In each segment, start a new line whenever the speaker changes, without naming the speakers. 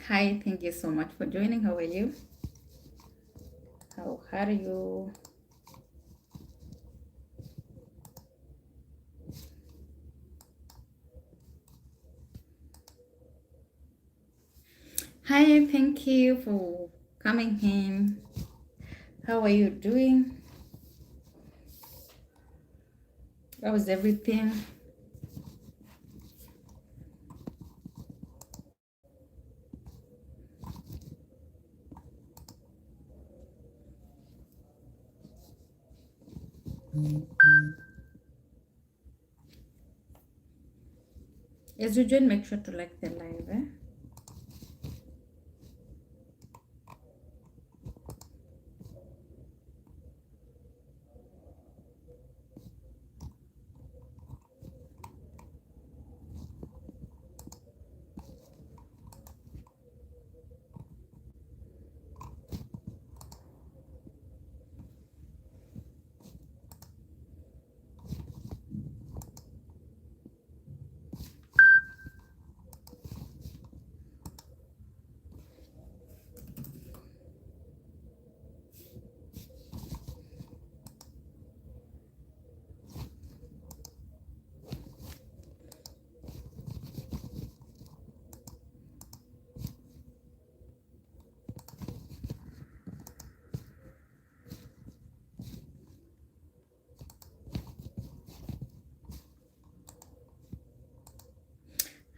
Hi, thank you so much for joining. How are you? How are you? Hi, thank you for coming in. How are you doing? How is everything? As you join, make sure to like the live.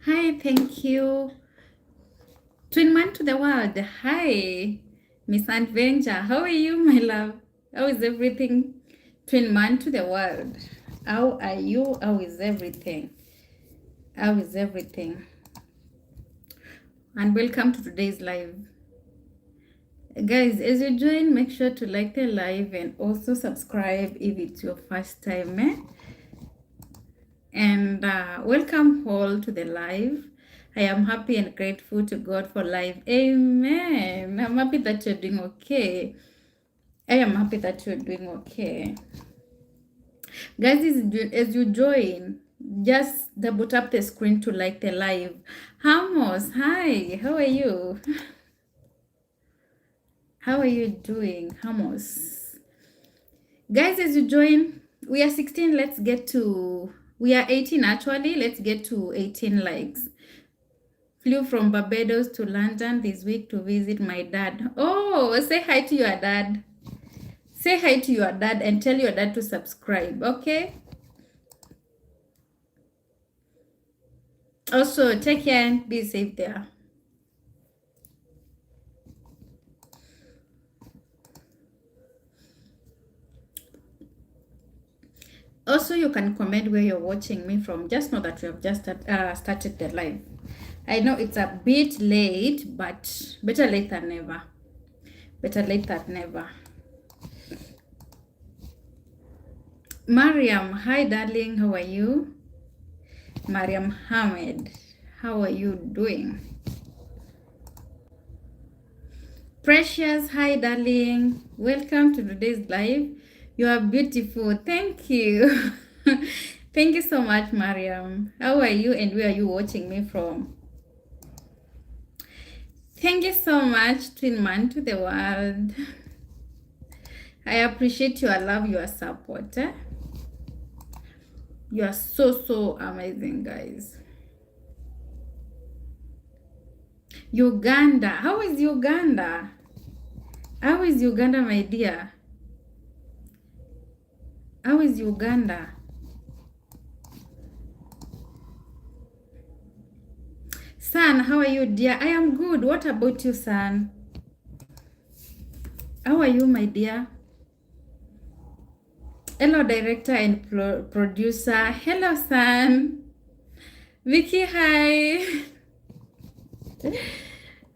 Hi, thank you. Twin man to the world. Hi, Miss Adventure. How are you, my love? How is everything? Twin man to the world. How are you? How is everything? How is everything? And welcome to today's live. Guys, as you join, make sure to like the live and also subscribe if it's your first time. And welcome all to the live. I am happy and grateful to God for life. Amen. I'm happy that you're doing okay. I am happy that you're doing okay. Guys, as you join, just double tap the screen to like the live. Hamos, hi, how are you? How are you doing, Hamos? Guys, as you join, we are 16. Let's get to, we are 18 actually. Let's get to 18 likes. Flew from Barbados to London this week to visit my dad. Oh, say hi to your dad. Say hi to your dad and tell your dad to subscribe, okay? Also, take care and be safe there. Also, you can comment where you're watching me from. Just know that we have just started the live. I know it's a bit late, but better late than never. Better late than never. Mariam, hi darling, how are you? Mariam Hamed, how are you doing? Precious, hi darling, welcome to today's live. You are beautiful. Thank you. Thank you so much, Mariam. How are you and where are you watching me from? Thank you so much, Twin Man to the world. I appreciate your love, your support. You are so amazing, guys. Uganda. How is Uganda? How is Uganda, my dear? How is Uganda? Son, how are you, dear? I am good. What about you, son? How are you, my dear? Hello, director and producer. Hello, son. Vicky, hi.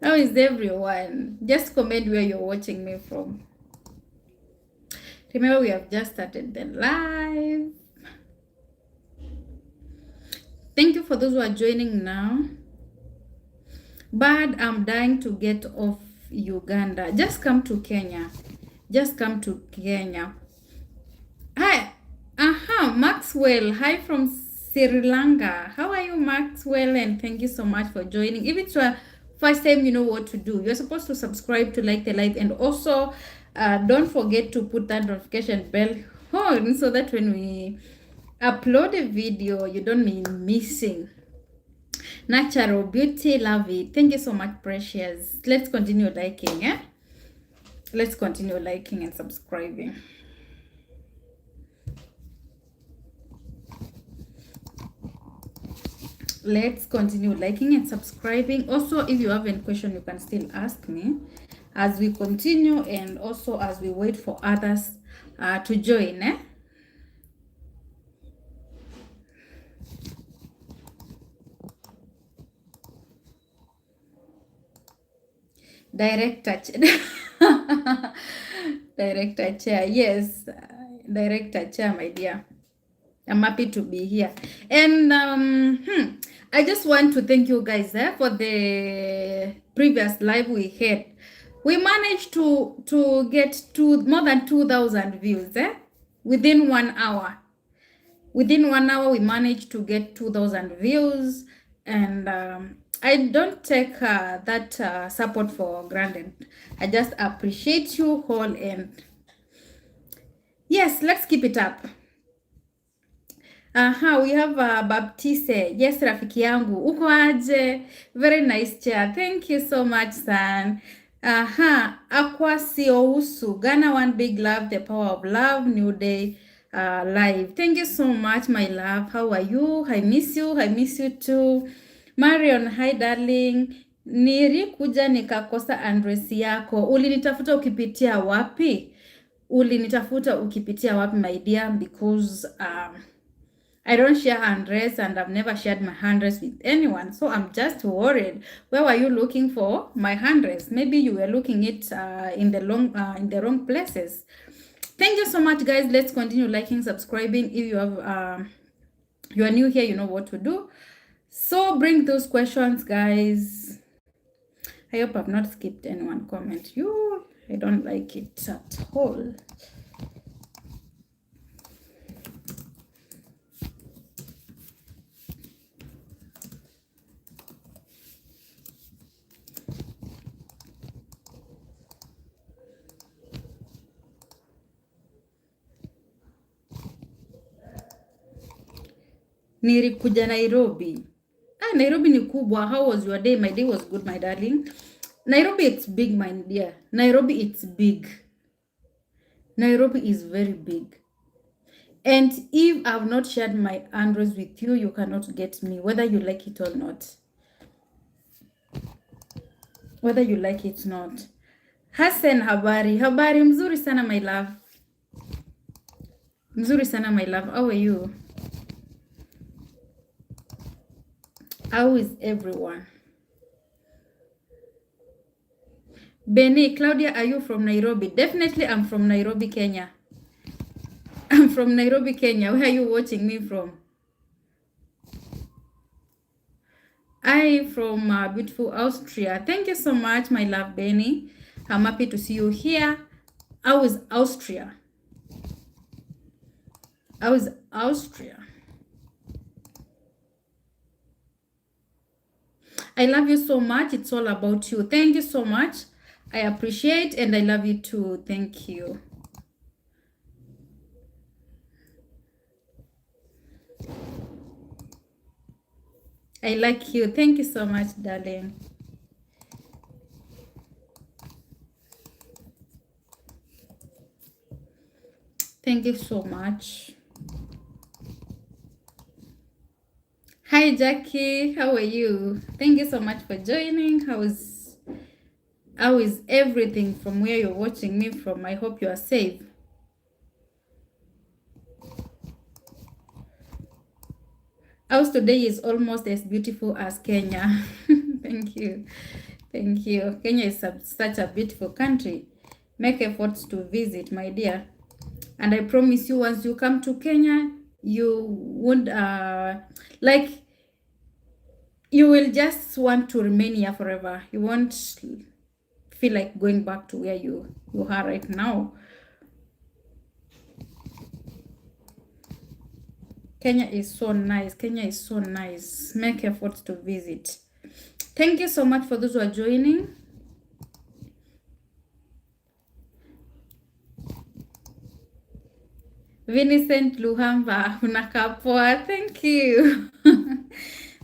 How is everyone? Just comment where you're watching me from. Remember, we have just started the live. Thank you for those who are joining now. But I'm dying to get off Uganda. Just come to Kenya. Just come to Kenya. Hi. Maxwell. Hi from Sri Lanka. How are you, Maxwell? And thank you so much for joining. If it's your first time, you know what to do. You're supposed to subscribe, to like the live, and also don't forget to put that notification bell on so that when we upload a video, you don't be missing. Natural beauty, love it. Thank you so much, precious. Let's continue liking, eh? Let's continue liking and subscribing. Let's continue liking and subscribing. Also, if you have any question, you can still ask me as we continue, and also as we wait for others to join, eh? Director Director Chair, yes, Director Chair, my dear. I'm happy to be here. And I just want to thank you guys for the previous live we had. We managed to get to more than 2,000 views within 1 hour. Within 1 hour, we managed to get 2,000 views. And I don't take that support for granted. I just appreciate you all. And yes, let's keep it up. Aha, we have Baptiste. Yes, rafiki yangu. Uko aje? Very nice chair. Thank you so much, son. Aha, Aqua Siousu. Ghana one big love, the power of love, new day live. Thank you so much, my love. How are you? I miss you. I miss you too. Marion, hi darling. Nilikuja nikakosa address yako. Ulinitafuta ukipitia wapi? Ulinitafuta ukipitia wapi, my dear? Because I don't share address, and I've never shared my address with anyone. So I'm just worried. Where were you looking for my address? Maybe you were looking it in the wrong places. Thank you so much, guys. Let's continue liking, subscribing. If you have you are new here, you know what to do. So bring those questions, guys. I hope I've not skipped anyone comment. I don't like it at all. Nilikuja Nairobi. Nairobi ni kubwa. How was your day? My day was good, my darling. Nairobi, it's big, my dear. Nairobi, it's big. Nairobi is very big. And if I've not shared my address with you, you cannot get me, whether you like it or not. Whether you like it or not. Hassan, habari. Habari, mzuri sana, my love. Mzuri sana, my love. How are you? How is everyone? Benny, Claudia, are you from Nairobi? Definitely, I'm from Nairobi, Kenya. I'm from Nairobi, Kenya. Where are you watching me from? I'm from beautiful Austria. Thank you so much, my love, Benny. I'm happy to see you here. How is Austria? How is Austria? I love you so much. It's all about you. Thank you so much. I appreciate, and I love you too. Thank you. I like you. Thank you so much, darling. Thank you so much. Hi, Jackie. How are you? Thank you so much for joining. How is everything from where you're watching me from? I hope you are safe. Ours today is almost as beautiful as Kenya. Thank you. Thank you. Kenya is such a beautiful country. Make efforts to visit, my dear. And I promise you, once you come to Kenya, you won't you will just want to remain here forever. You won't feel like going back to where you are right now. Kenya is so nice. Kenya is so nice. Make efforts to visit. Thank you so much for those who are joining. Vincent Luhamba, unakaa poa. Thank you.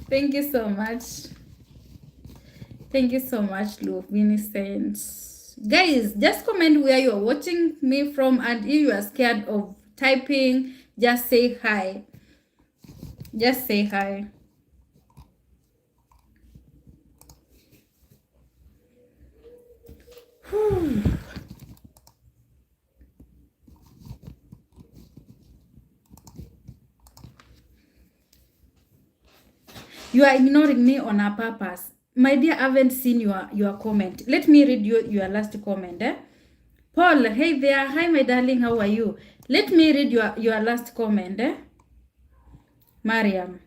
Thank you so much. Thank you so much, Lu Vincent. Guys, just comment where you are watching me from, and if you are scared of typing, just say hi. Just say hi. You are ignoring me on a purpose. My dear, I haven't seen your comment. Let me read your last comment. Paul, hey there. Hi, my darling. How are you? Let me read your last comment. Mariam.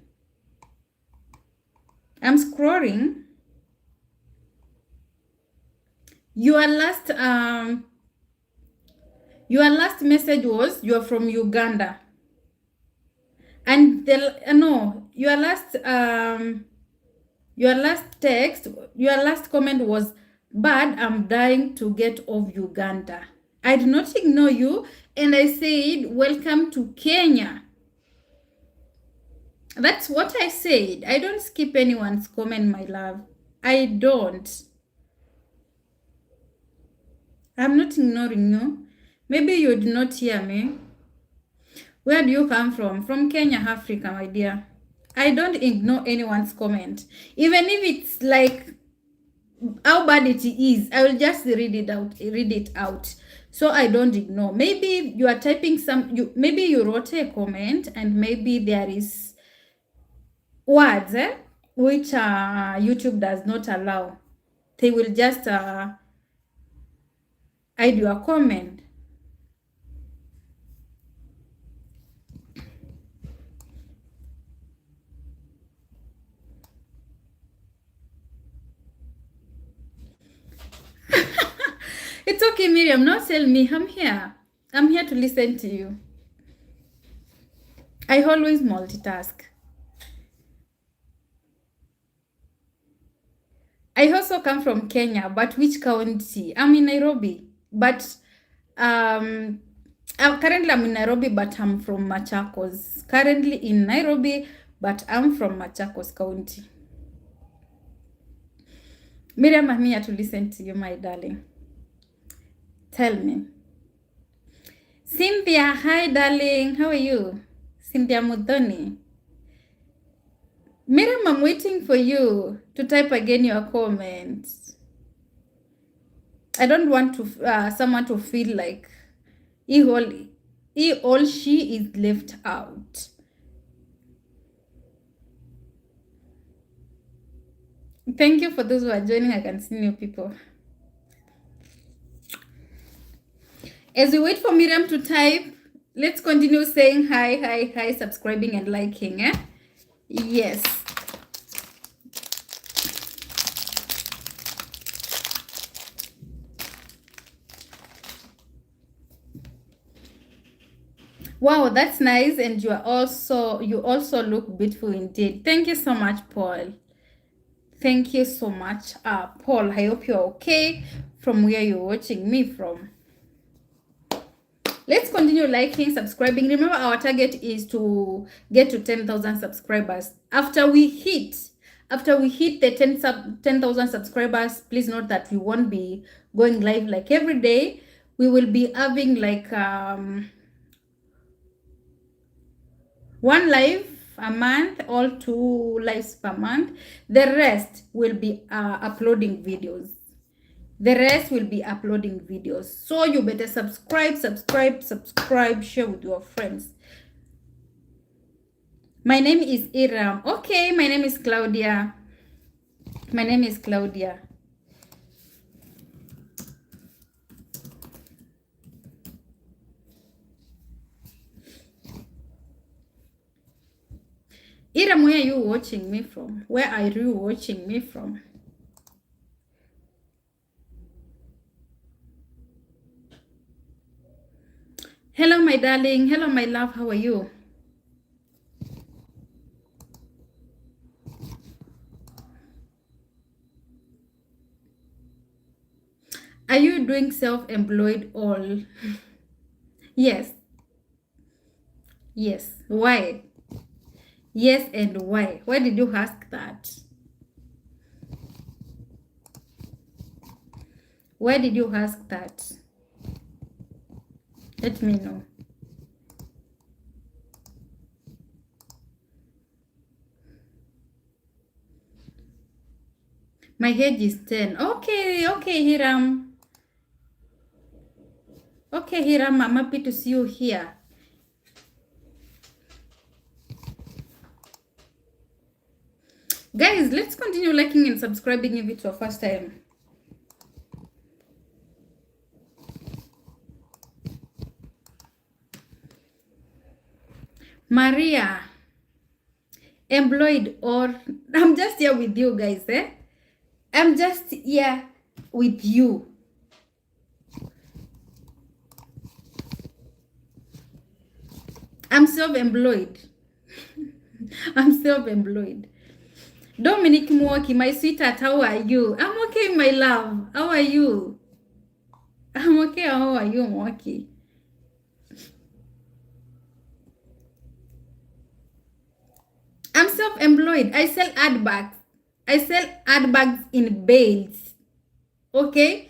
I'm scrolling. Your last message was you're from Uganda. And your last comment was, "Bad, I'm dying to get off Uganda." I did not ignore you, and I said, "Welcome to Kenya." That's what I said. I don't skip anyone's comment, my love. I don't. I'm not ignoring you. Maybe you did not hear me. Where do you come from? From Kenya, Africa, my dear. I don't ignore anyone's comment. Even if it's like how bad it is, I will just read it out. So I don't ignore. Maybe you are typing maybe you wrote a comment and maybe there is words which YouTube does not allow. They will just hide your comment. It's okay, Miriam. Not tell me. I'm here. I'm here to listen to you. I always multitask. I also come from Kenya, but which county? I'm in Nairobi, but currently I'm in Nairobi, but I'm from Machakos. Currently in Nairobi, but I'm from Machakos County. Miriam, I'm here to listen to you, my darling. Tell me. Cynthia, hi, darling. How are you? Cynthia Mudhoni. Miriam, I'm waiting for you to type again your comments. I don't want to someone to feel like he or she is left out. Thank you for those who are joining. I can see new people. As we wait for Miriam to type, let's continue saying hi, subscribing and liking. Yes. Wow, that's nice. And you also look beautiful indeed. Thank you so much, Paul. Thank you so much, Paul. I hope you're okay from where you're watching me from. Let's continue liking, subscribing. Remember, our target is to get to 10,000 subscribers. After we hit the 10,000 subscribers, please note that we won't be going live like every day. We will be having like one live a month or 2 lives per month. The rest will be uploading videos. So you better subscribe, share with your friends. My name is Iram. Okay, my name is Claudia. Iram, where are you watching me from? Hello, my darling. Hello, my love. How are you? Are you doing self-employed all? Yes. Yes. Why? Yes, and why? Why did you ask that? Why did you ask that? Let me know. My age is 10. Okay, okay, Hiram. Okay, Hiram, I'm happy to see you here. Guys, let's continue liking and subscribing if it's your first time. Maria, employed or I'm just here with you guys, eh? I'm just here with you. I'm self-employed. I'm self-employed. Dominic Mwoki, my sweetheart, how are you? I'm okay, my love. How are you? I'm okay. How are you, Mwoki? I'm self-employed. I sell ad bags. I sell ad bags in bales. Okay?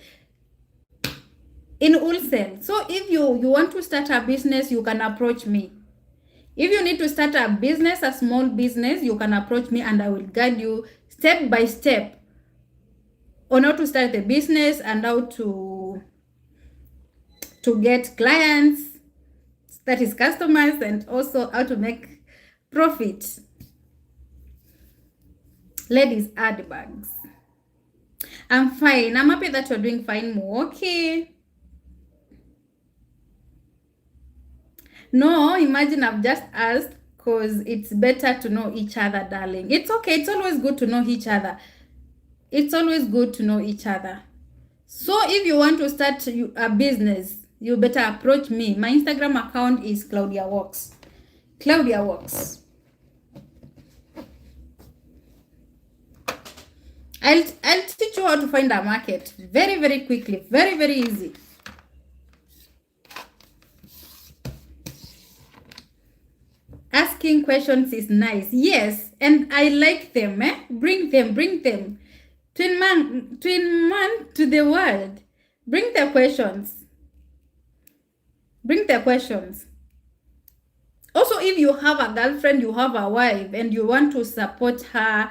In wholesale. So if you want to start a business, you can approach me. If you need to start a business, a small business, you can approach me and I will guide you step by step on how to start the business and how to get clients, that is customers, and also how to make profit. Ladies, ad bags. I'm fine. I'm happy that you're doing fine, Mo. Okay. No, imagine I've just asked because it's better to know each other, darling. It's okay. It's always good to know each other. It's always good to know each other. So if you want to start a business, you better approach me. My Instagram account is Claudia Walks. Claudia Walks. I'll teach you how to find a market very, very quickly. Very, very easy. Asking questions is nice. Yes, and I like them. Bring them, bring them. Twin man to the world. Bring the questions. Bring the questions. Also, if you have a girlfriend, you have a wife, and you want to support her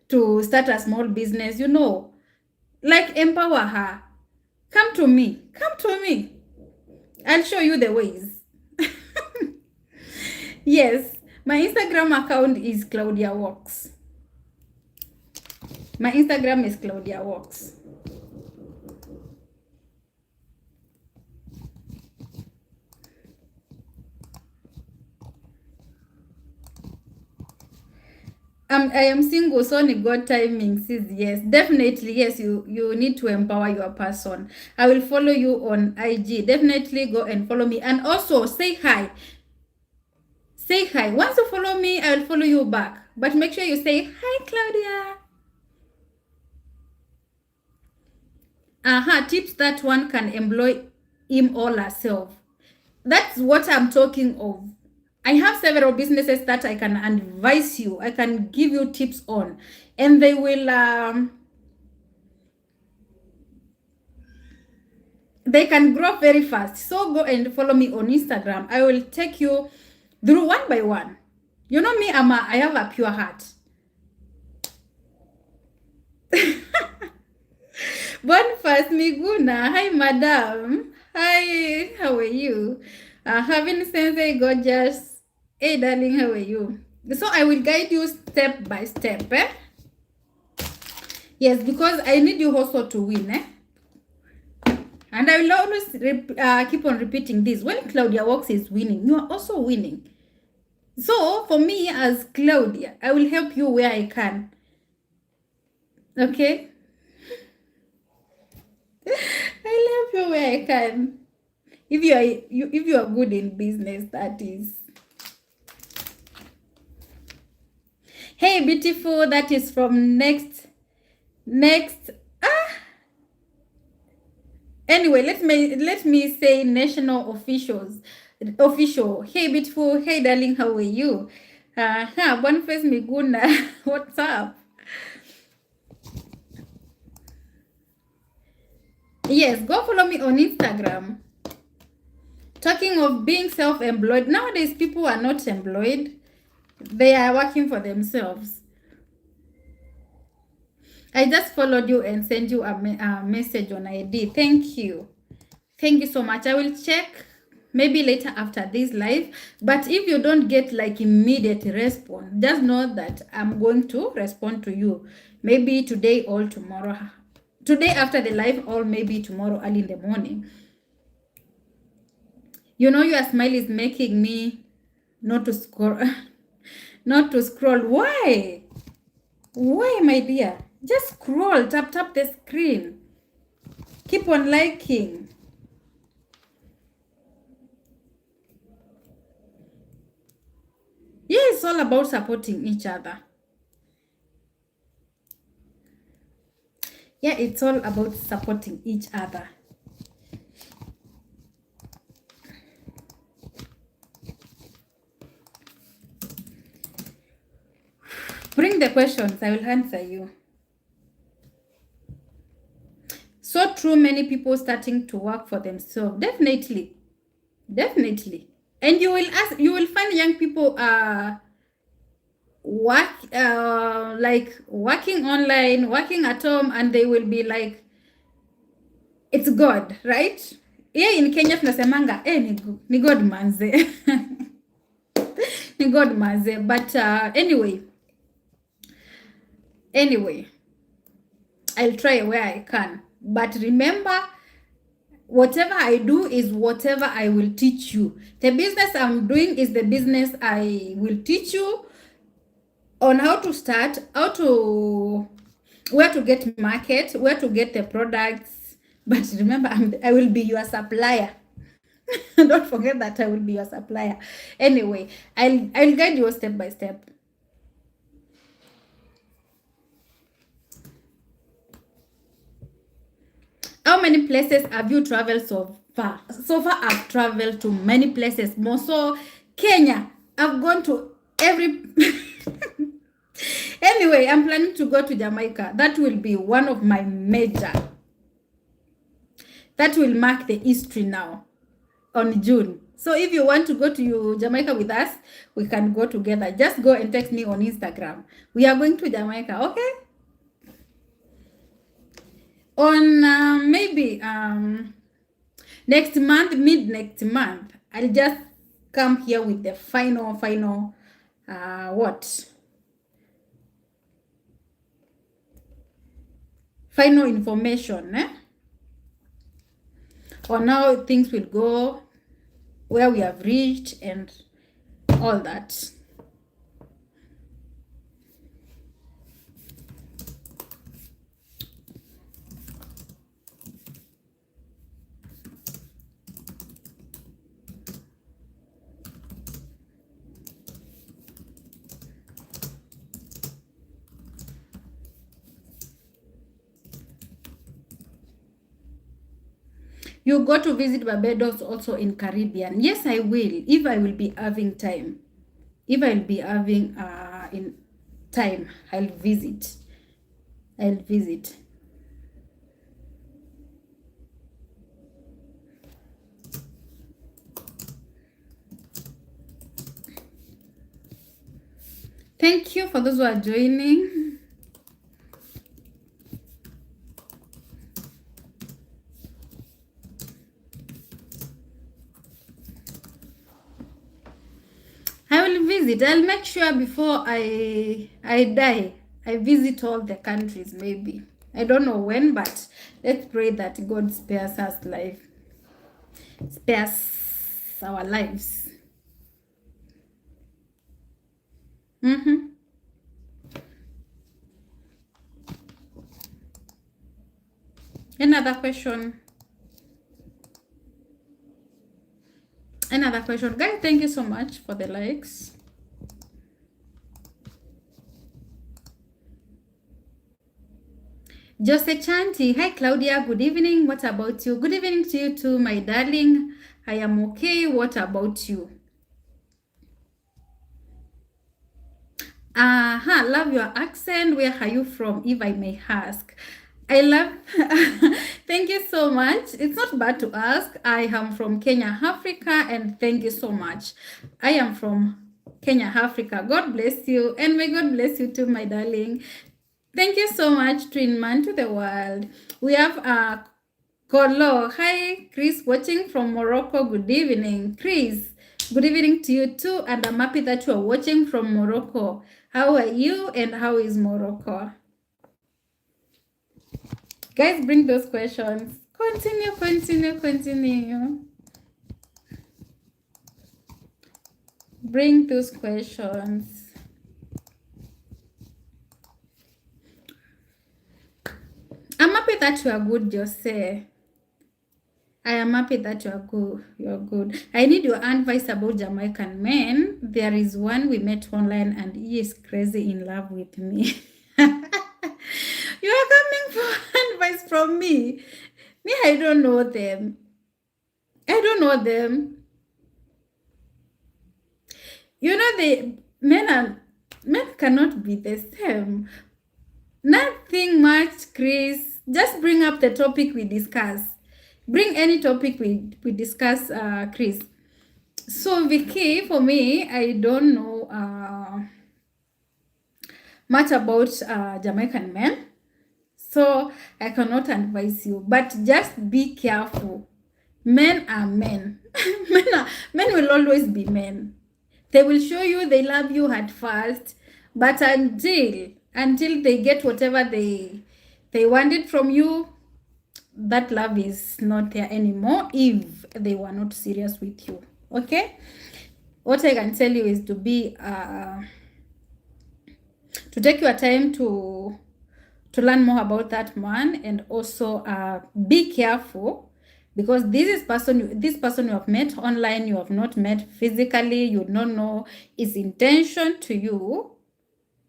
to start a small business, like empower her. Come to me. Come to me. I'll show you the ways. Yes, my Instagram account is Claudia Walks. My Instagram is Claudia Walks. I am single, so only God timing says yes. Definitely, yes, you need to empower your person. I will follow you on IG. Definitely go and follow me. And also say hi. Say hi. Once you follow me, I will follow you back. But make sure you say hi, Claudia. Tips that one can employ him or herself. That's what I'm talking of. I have several businesses that I can advise you. I can give you tips on, and they will they can grow very fast. So go and follow me on Instagram. I will take you through one by one. You know me, I have a pure heart. Boniface Miguna, hi madam. Hi, how are you? Having Sensei gorgeous. Hey darling, how are you? So I will guide you step by step. Yes, because I need you also to win. And I will always keep on repeating this. When Claudia Walks is winning, you are also winning. So for me as Claudia, I will help you where I can. Okay? I'll help you where I can. If you are good in business, that is. Hey, beautiful, that is from next. Anyway, let me say national officials. Official. Hey, beautiful. Hey, darling. How are you? Boniface Miguna. What's up? Yes, go follow me on Instagram. Talking of being self-employed, nowadays people are not employed. They are working for themselves. I just followed you and sent you a message on ID. Thank you. Thank you so much. I will check maybe later after this live. But if you don't get like immediate response, just know that I'm going to respond to you. Maybe today or tomorrow. Today after the live or maybe tomorrow early in the morning. You know your smile is making me not to scroll. Not to scroll. Why? Why, my dear? Just scroll. Tap the screen. Keep on liking. Yeah, it's all about supporting each other. Yeah, it's all about supporting each other. Bring the questions. I will answer you. So true, many people starting to work for themselves. Definitely. Definitely. And you will find young people like working online, working at home, and they will be like, it's God, right? Yeah, in Kenya tunasemanga ni God manze. Ni God manze. But anyway, I'll try where I can. But remember, whatever I do is whatever I will teach you. The business I'm doing is the business I will teach you on how to start, where to get market, where to get the products. But remember, I will be your supplier. Don't forget that I will be your supplier. Anyway, I'll guide you step by step. How many places have you traveled so far? So far, I've traveled to many places. More so, Kenya. I've gone to every. Anyway, I'm planning to go to Jamaica. That will be one of my major. That will mark the history now on June. So if you want to go to Jamaica with us, we can go together. Just go and text me on Instagram. We are going to Jamaica, okay? On maybe next month, mid next month, I'll just come here with the final final information on how things will go, where we have reached, and all that. You go to visit Barbados also in Caribbean. Yes, I will, if I will be having time. If I'll be having in time, I'll visit. Thank you for those who are joining. I will visit. I'll make sure before I die, I visit all the countries maybe. I don't know when, but let's pray that God spares us life. Spares our lives. Another question. Guys, thank you so much for the likes. Jose Chanti, hi Claudia, good evening. What about you? Good evening to you too, my darling. I am okay. What about you? Love your accent. Where are you from, if I may ask? I love, thank you so much. It's not bad to ask. I am from Kenya, Africa, and thank you so much. I am from Kenya, Africa. God bless you, and may God bless you too, my darling. Thank you so much, Twin Man to the world. We have Kolo. Hi, Chris, watching from Morocco. Good evening, Chris. Good evening to you too, and I'm happy that you are watching from Morocco. How are you, and how is Morocco? Guys, bring those questions. Continue, continue, continue. Bring those questions. I'm happy that you are good, Jose. I am happy that you are good. You're good. I need your advice about Jamaican men. There is one we met online and he is crazy in love with me. You are coming for advice from me. Me, I don't know them. I don't know them. You know, the men cannot be the same. Nothing much, Chris. Just bring up the topic we discuss. Bring any topic we discuss, Chris. So Vicky, for me, I don't know much about Jamaican men. So I cannot advise you. But just be careful. Men are men. Men will always be men. They will show you they love you at first, but until they get whatever they wanted from you, that love is not there anymore if they were not serious with you. Okay? What I can tell you is to be to take your time to learn more about that man, and also be careful, because this person you have met online, you have not met physically, you don't know his intention to you,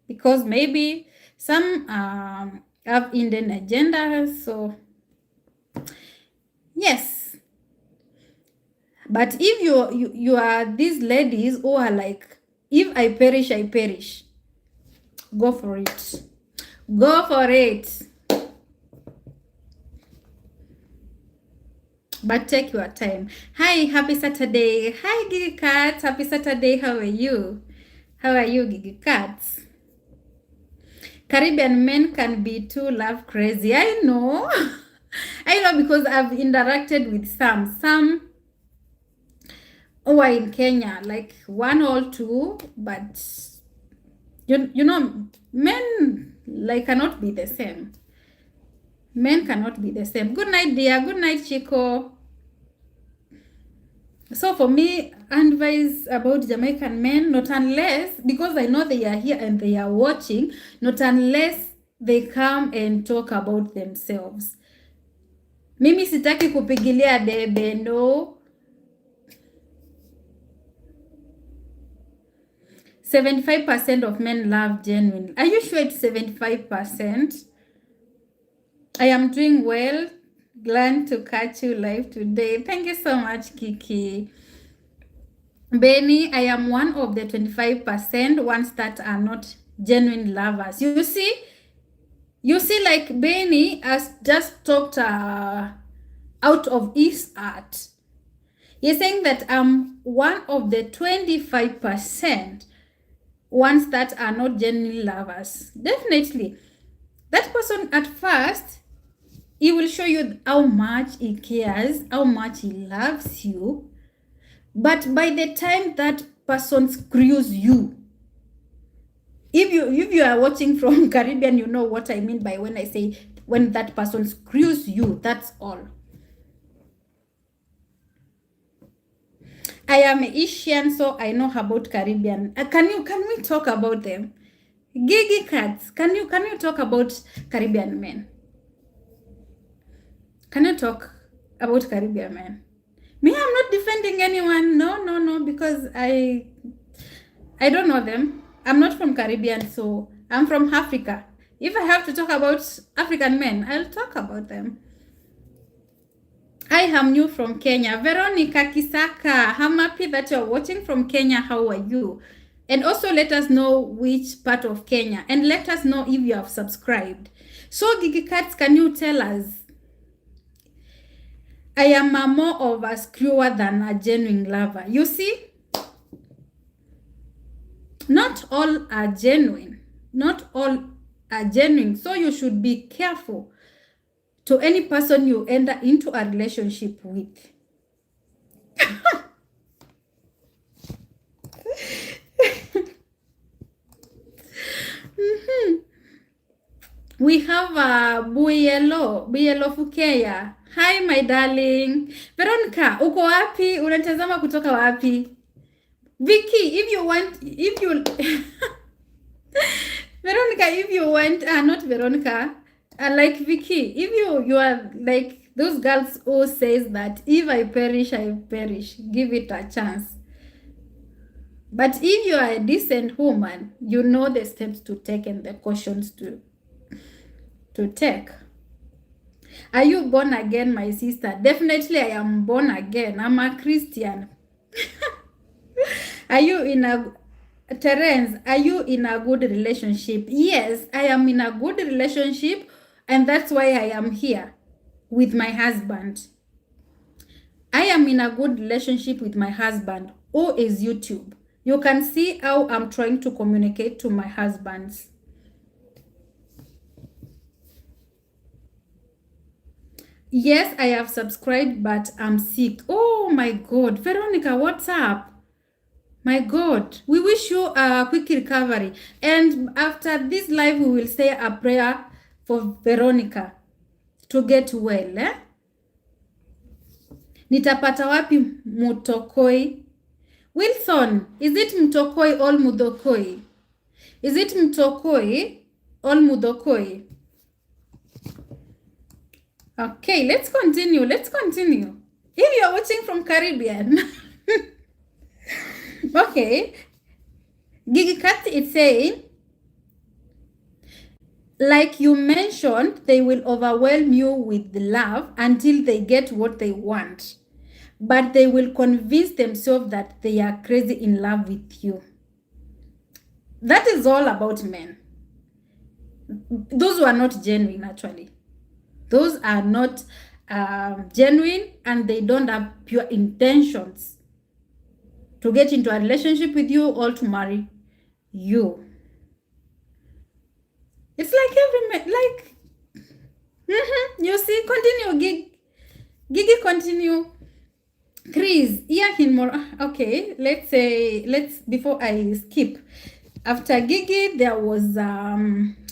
because maybe some have hidden agendas. So yes, but if you are these ladies who are like, if I perish, I perish, go for it. Go for it. But take your time. Hi, happy Saturday. Hi, Gigi Cats. Happy Saturday. How are you? How are you, Gigi Cats? Caribbean men can be too love crazy. I know. I know, because I've interacted with some who are in Kenya, like one or two, but you know, men like cannot be the same. Men cannot be the same. Good night, dear. Good night, Chico. So for me, advice about Jamaican men, not unless, because I know they are here and they are watching, not unless they come and talk about themselves. Mimi sitaki kupigilia debe, no. 75% of men love genuine. Are you sure it's 75%? I am doing well. Glad to catch you live today. Thank you so much, Kiki. Benny, I am one of the 25% ones that are not genuine lovers. You see, like Benny has just talked out of his heart. He's saying that I'm one of the 25% ones that are not genuine lovers. Definitely. That person at first, he will show you how much he cares, how much he loves you. But by the time that person screws you, if you are watching from Caribbean, you know what I mean by when I say when that person screws you, that's all. I am Asian, so I know about Caribbean. Can we talk about them? Gigi Cats, can you talk about Caribbean men? Can you talk about Caribbean men? Me, I'm not defending anyone. No, because I don't know them. I'm not from Caribbean, so I'm from Africa. If I have to talk about African men, I'll talk about them. I am new from Kenya. Veronica Kisaka, I'm happy that you're watching from Kenya. How are you? And also let us know which part of Kenya. And let us know if you have subscribed. So Gigi Cats, can you tell us? I am a more of a screwer than a genuine lover. You see? Not all are genuine. Not all are genuine. So you should be careful to any person you enter into a relationship with. We have Buyelo Fukeya. Hi my darling. Veronica, uko wapi? Unatazama kutoka wapi? Vicky, if you Veronica, if you want, not Veronica, like Vicky, if you are like those girls who says that if I perish, I perish, give it a chance. But if you are a decent woman, you know the steps to take and the cautions to take. Are you born again, my sister? Definitely I am born again. I'm a Christian. Are you in a Terence, are you in a good relationship? Yes, I am in a good relationship, and that's why I am here with my husband. I am in a good relationship with my husband, who is YouTube. You can see how I'm trying to communicate to my husbands. Yes, I have subscribed, but I'm sick. Oh my God. Veronica, what's up? My God, we wish you a quick recovery. And after this live, we will say a prayer for Veronica to get well. Nitapata wapi Mutokoi? Wilson, is it Mtokoi or Mudokoi? Is it Mtokoi or Mudokoi? Okay, let's continue. If you're watching from Caribbean. Okay. Gigi Cat is saying, like you mentioned, they will overwhelm you with love until they get what they want. But they will convince themselves that they are crazy in love with you. That is all about men. Those who are not genuine, actually. Those are not genuine, and they don't have pure intentions to get into a relationship with you or to marry you. It's like every man, you see, continue, Gigi, continue. Chris, yeah, more. Okay, let's before I skip. After Gigi, there was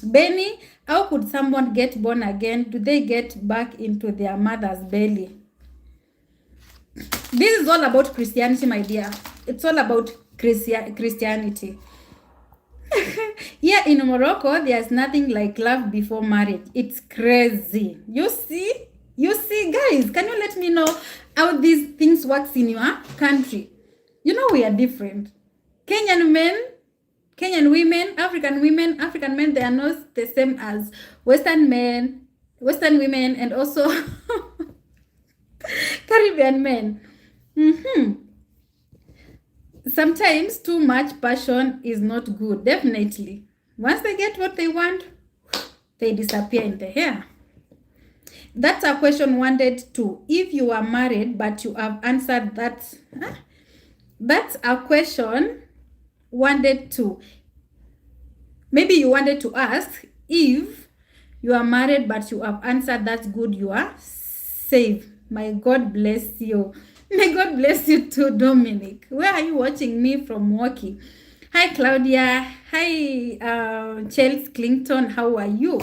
Benny. How could someone get born again? Do they get back into their mother's belly? This is all about Christianity, my dear. It's all about Christianity. Here in Morocco, there's nothing like love before marriage. It's crazy. You see, guys, can you let me know how these things works in your country? You know, we are different. Kenyan women, African men, they are not the same as Western men, Western women, and also Caribbean men. Sometimes too much passion is not good. Definitely. Once they get what they want, they disappear in the air. That's a question wanted to. If you are married, but you have answered that. That's a question wanted to. Maybe you wanted to ask if you are married, but you have answered that's good. You are safe. My God bless you. May God bless you too, Dominic. Where are you watching me from, Milwaukee? Hi, Claudia. Hi, Chelsea Clinton. How are you?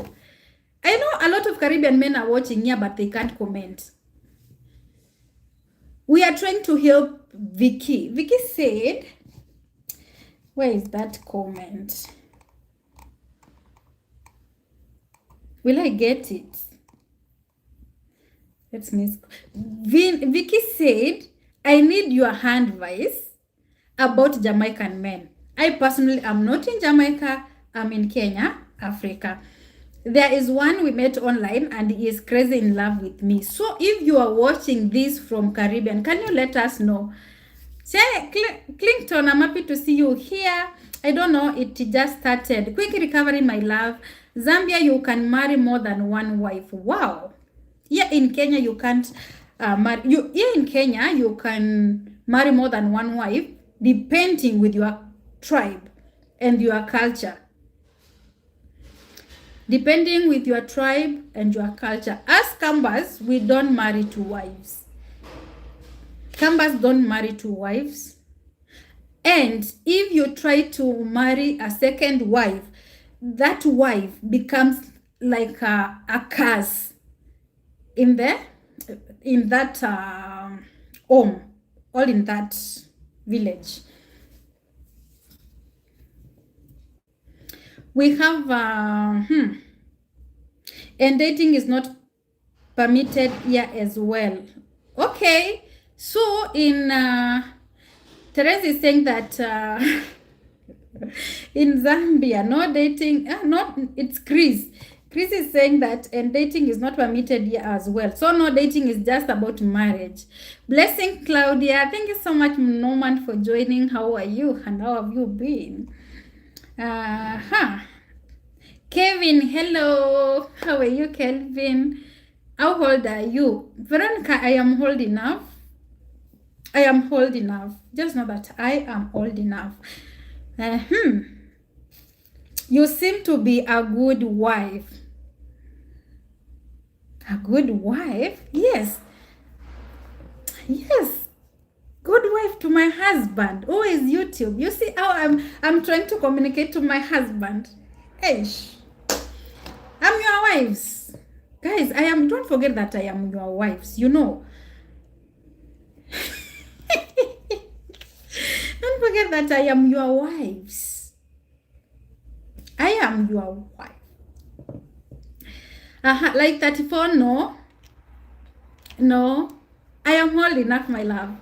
I know a lot of Caribbean men are watching here, but they can't comment. We are trying to help Vicky. Vicky said, where is that comment? Will I get it? Let's miss. Vicky said, I need your advice about Jamaican men. I personally am not in Jamaica. I'm in Kenya, Africa. There is one we met online and he is crazy in love with me. So if you are watching this from Caribbean, can you let us know? Say, Clinton, I'm happy to see you here. I don't know, it just started. Quick recovery, my love. Zambia, you can marry more than one wife. Wow. Here in Kenya, you can't marry. Here in Kenya, you can marry more than one wife, depending with your tribe and your culture. Depending with your tribe and your culture. As Kambas, we don't marry two wives. Kambas don't marry two wives. And if you try to marry a second wife, that wife becomes like a curse in that home or in that village. We have and dating is not permitted here as well. Okay, so in Teresa is saying that in Zambia, no dating, not it's Chris. Chris is saying that and dating is not permitted here as well. So no dating is just about marriage. Blessing Claudia, thank you so much, Norman, for joining. How are you and how have you been? Kevin, hello. How are you, Kelvin? How old are you? Veronica, I am old enough. I am old enough. Just know that I am old enough. You seem to be a good wife. A good wife? Yes. Yes. Good wife to my husband. Oh, is YouTube. You see how I'm trying to communicate to my husband. Eish. I'm your wives. Guys, don't forget that I am your wives, you know. Don't forget that I am your wives. I am your wife. Like 34, no. No. I am old enough, my love.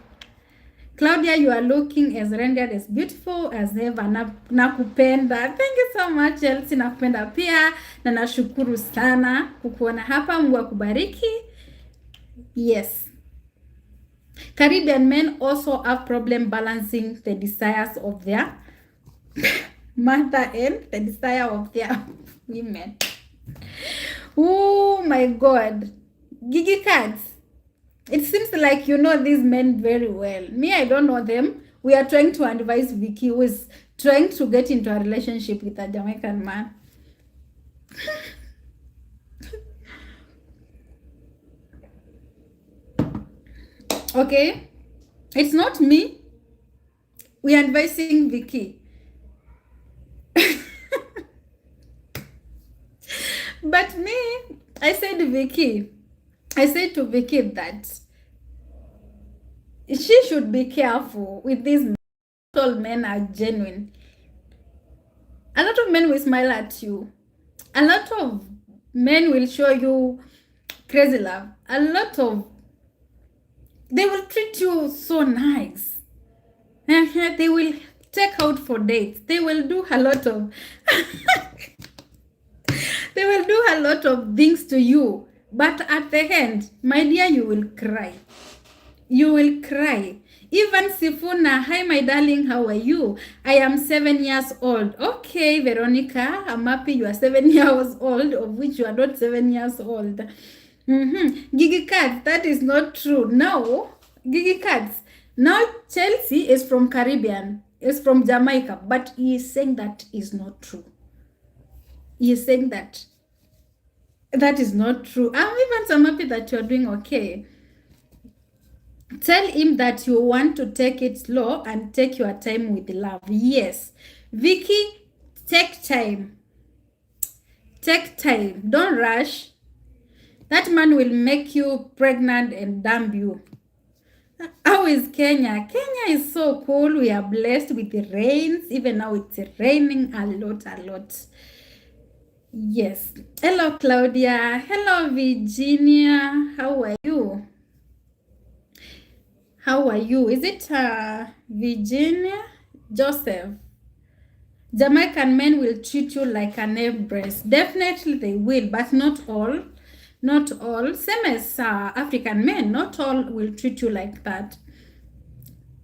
Claudia, you are looking as rendered as beautiful as ever. Nakupenda. Thank you so much, Elsie. Nakupenda pia. Na nashukuru sana kukuona hapa. Mungu akubariki. Yes. Caribbean men also have problem balancing the desires of their mother and the desire of their women. Oh my God. Gigi cards. It seems like you know these men very well. Me, I don't know them. We are trying to advise Vicky, who is trying to get into a relationship with a Jamaican man. Okay? It's not me. We are advising Vicky. But me, I said to Vicky that she should be careful with these men. Not all men are genuine. A lot of men will smile at you. A lot of men will show you crazy love. They will treat you so nice. They will take out for dates. They will do a lot of they will do a lot of things to you. But at the end, my dear, you will cry. You will cry. Even Sifuna, hi my darling, how are you? I am 7 years old. Okay, Veronica, I'm happy you are 7 years old, of which you are not 7 years old. Gigi Cats, that is not true. No, Gigi Cats. Now Chelsea is from Caribbean, is from Jamaica, but he is saying that is not true. He is saying that is not true. I'm even so happy that you're doing okay. Tell him that you want to take it slow and take your time with love. Yes. Vicky, take time. Take time. Don't rush. That man will make you pregnant and dump you. How is Kenya? Kenya is so cool. We are blessed with the rains. Even now it's raining a lot. Yes. Hello, Claudia. Hello, Virginia. How are you? How are you? Is it Virginia? Joseph. Jamaican men will treat you like an empress. Definitely they will, but not all. Not all. Same as African men. Not all will treat you like that.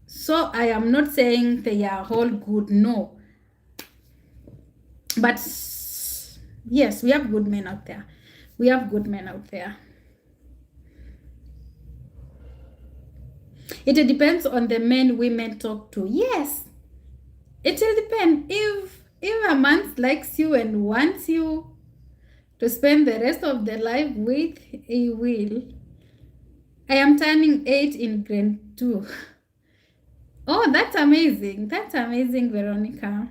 So I am not saying they are all good. No. But yes, we have good men out there. We have good men out there. It depends on the men women talk to. Yes. It will depend. If a man likes you and wants you to spend the rest of their life with, he will. I am turning 8 in grade 2. Oh, that's amazing. That's amazing, Veronica.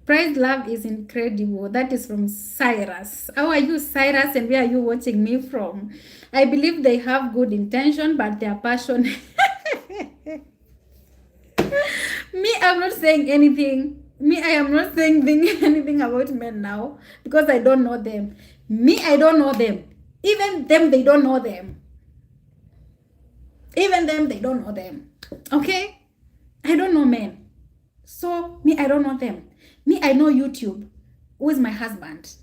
Prize love is incredible. That is from Cyrus. How are you, Cyrus, and where are you watching me from? I believe they have good intention, but their passion. Me, I'm not saying anything. Me, I am not saying anything about men now because I don't know them. Me, I don't know them. Even them, they don't know them. Even them, they don't know them. Okay? I don't know men. So, me, I don't know them. Me, I know YouTube. Who is my husband?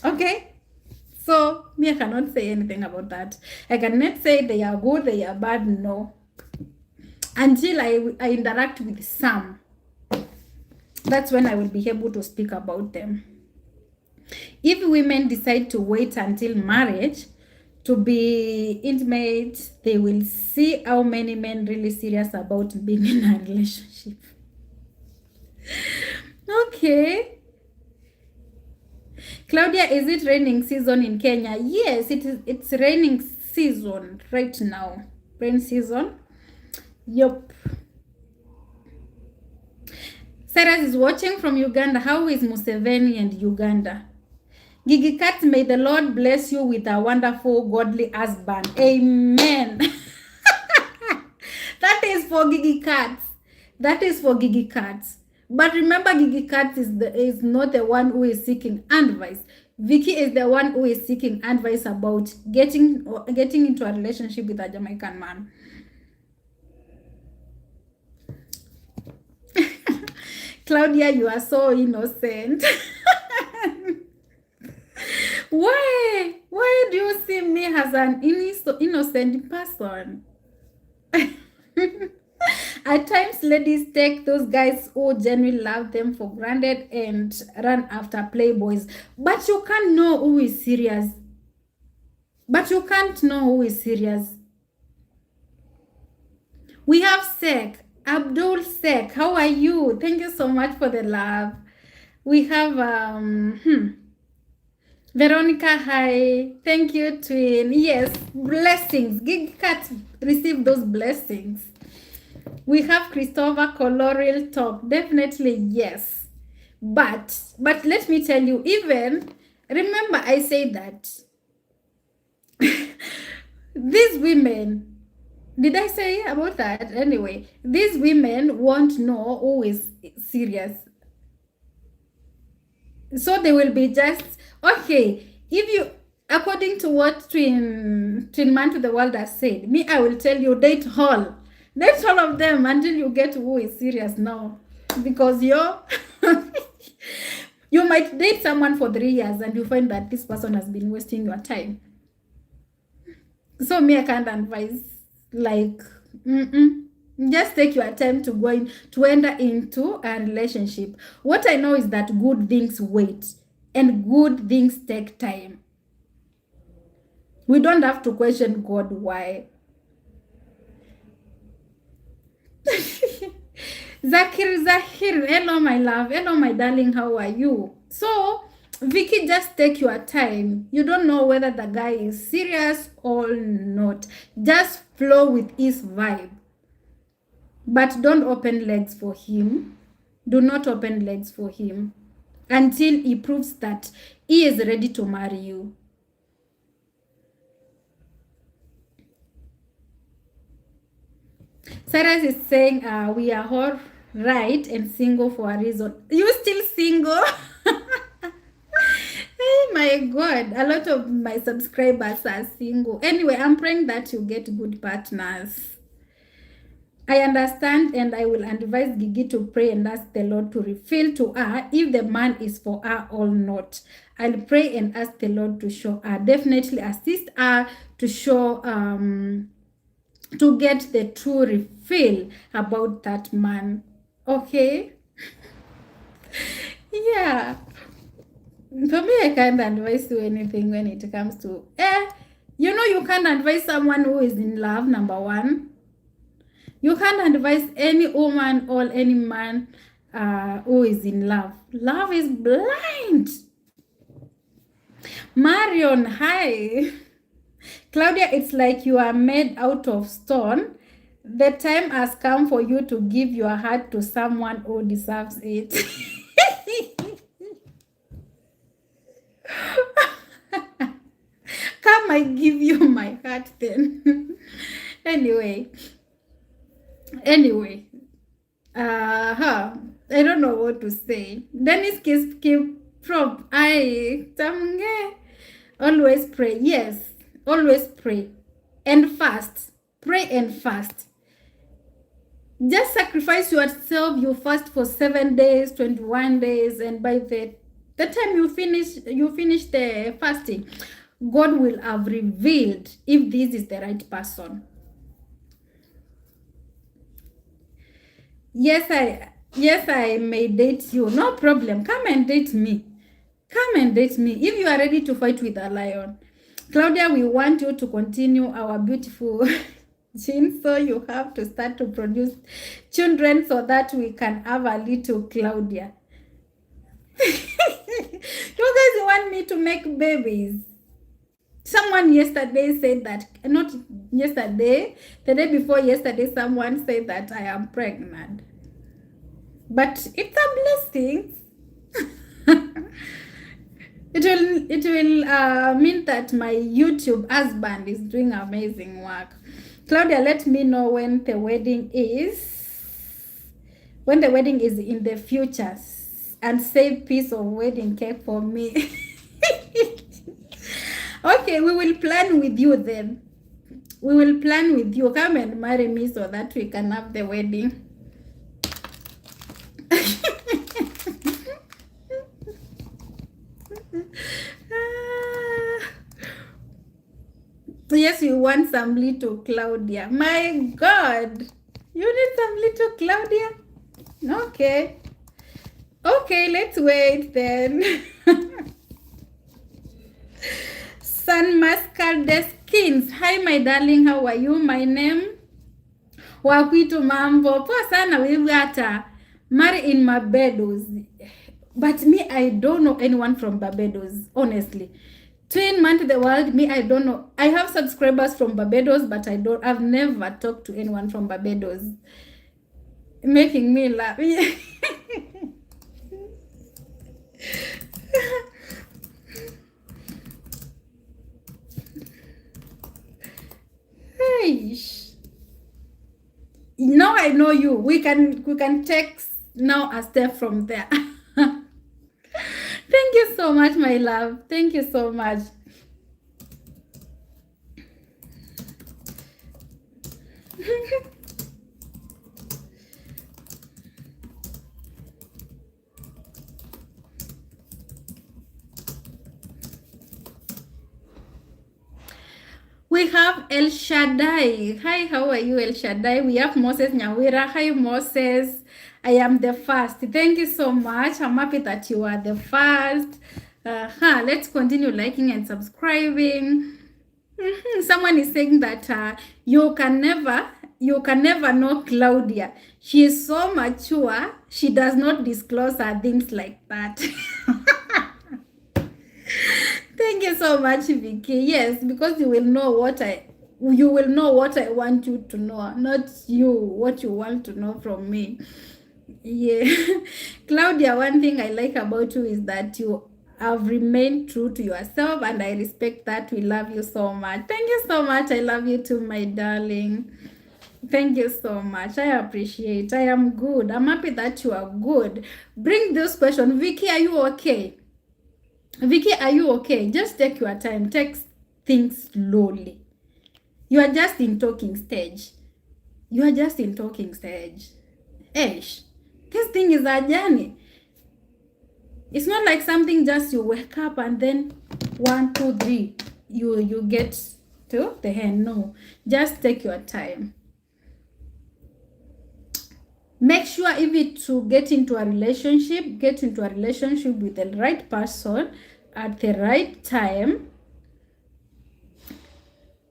Okay? So, me, I cannot say anything about that. I cannot say they are good, they are bad, no. Until I interact with some. That's when I will be able to speak about them. If women decide to wait until marriage to be intimate, they will see how many men really serious about being in a relationship. Okay. Claudia, is it raining season in Kenya? Yes, it's raining season right now. Rain season. Yup. Sarah is watching from Uganda. How is Museveni and Uganda? Gigi Kat, may the Lord bless you with a wonderful, godly husband. Amen. That is for Gigi Kat. That is for Gigi Kat. But remember, Gigi Kat is not the one who is seeking advice. Vicky is the one who is seeking advice about getting into a relationship with a Jamaican man. Claudia, you are so innocent. Why do you see me as an innocent person? At times, ladies take those guys who genuinely love them for granted and run after playboys. But you can't know who is serious. We have Sek. Abdul Sek. How are you? Thank you so much for the love. We have Veronica, hi. Thank you, twin. Yes, blessings. Gig Cat receive those blessings. We have Christopher Coloril Top. Definitely, yes. But let me tell you, even, remember I say that these women, did I say about that? Anyway, these women won't know who is serious. So they will be just, okay, if you, according to what Twin Man to the World has said, me, I will tell you, date all of them until you get who is serious now. Because you might date someone for 3 years and you find that this person has been wasting your time. So me, I can't advise, like, just take your time to enter into a relationship. What I know is that good things wait and good things take time. We don't have to question God why. Zakir, hello my love, hello my darling, how are you? So Vicky, just take your time. You don't know whether the guy is serious or not. Just flow with his vibe. But don't open legs for him. Do not open legs for him until he proves that he is ready to marry you. Sarah is saying we are all right and single for a reason. You still single? Oh my God, a lot of my subscribers are single. Anyway, I'm praying that you get good partners. I understand, and I will advise Gigi to pray and ask the Lord to reveal to her if the man is for her or not. I'll pray and ask the Lord to show her. Definitely assist her to show to get the true reveal about that man. Okay? Yeah. For me, I can't advise you anything when it comes to you can't advise someone who is in love, number one. You can't advise any woman or any man who is in love. Love is blind. Marion, hi. Claudia, it's like you are made out of stone. The time has come for you to give your heart to someone who deserves it. Come, I give you my heart then. anyway, anyway, I don't know what to say. Dennis keep prop. I tamge. Always pray. Yes, always pray and fast. Pray and fast. Just sacrifice yourself. You fast for 7 days, 21 days, and by the time you finish the fasting, God will have revealed if this is the right person. Yes, I may date you. No problem. Come and date me. Come and date me if you are ready to fight with a lion. Claudia, we want you to continue our beautiful gene, so you have to start to produce children so that we can have a little Claudia. You guys want me to make babies? Someone yesterday said that, not yesterday, the day before yesterday, someone said that I am pregnant. But it's a blessing. It will mean that my YouTube husband is doing amazing work. Claudia, let me know when the wedding is. When the wedding is in the future, and save piece of wedding cake for me. Okay, we will plan with you then. We will plan with you. Come and marry me so that we can have the wedding. Yes, you want some little Claudia. My God. You need some little Claudia? Okay. Okay, let's wait then. San Mascardes Skins. Hi, my darling. How are you? My name? Wakuitu mambo. Poa sana wewe hata. Marry in Barbados. But me, I don't know anyone from Barbados, honestly. Twin man to the world, me, I don't know. I have subscribers from Barbados, but I've never talked to anyone from Barbados. Making me laugh. Hey. Now I know you. We can text now a step from there. Thank you so much, my love. Thank you so much. We have El Shaddai. Hi, how are you, El Shaddai? We have Moses Nyawira. Hi, Moses. I am the first. Thank you so much. I'm happy that you are the first. Let's continue liking and subscribing. Someone is saying that you can never know Claudia. She is so mature. She does not disclose her things like that. Thank you so much, Vicky. Yes, because you will know what I want you to know, not you what you want to know from me. Yeah. Claudia, one thing I like about you is that you have remained true to yourself, and I respect that. We love you so much. Thank you so much. I love you too, my darling. Thank you so much. I appreciate. I am good. I'm happy that you are good. Bring this question. Vicky, are you okay? Vicky, are you okay? Just take your time. Take things slowly. You are just in talking stage. You are just in talking stage. Ish, this thing is a journey. It's not like something just you wake up and then 1, 2, 3 you get to the end. No, just take your time. Make sure if it to get into a relationship with the right person at the right time.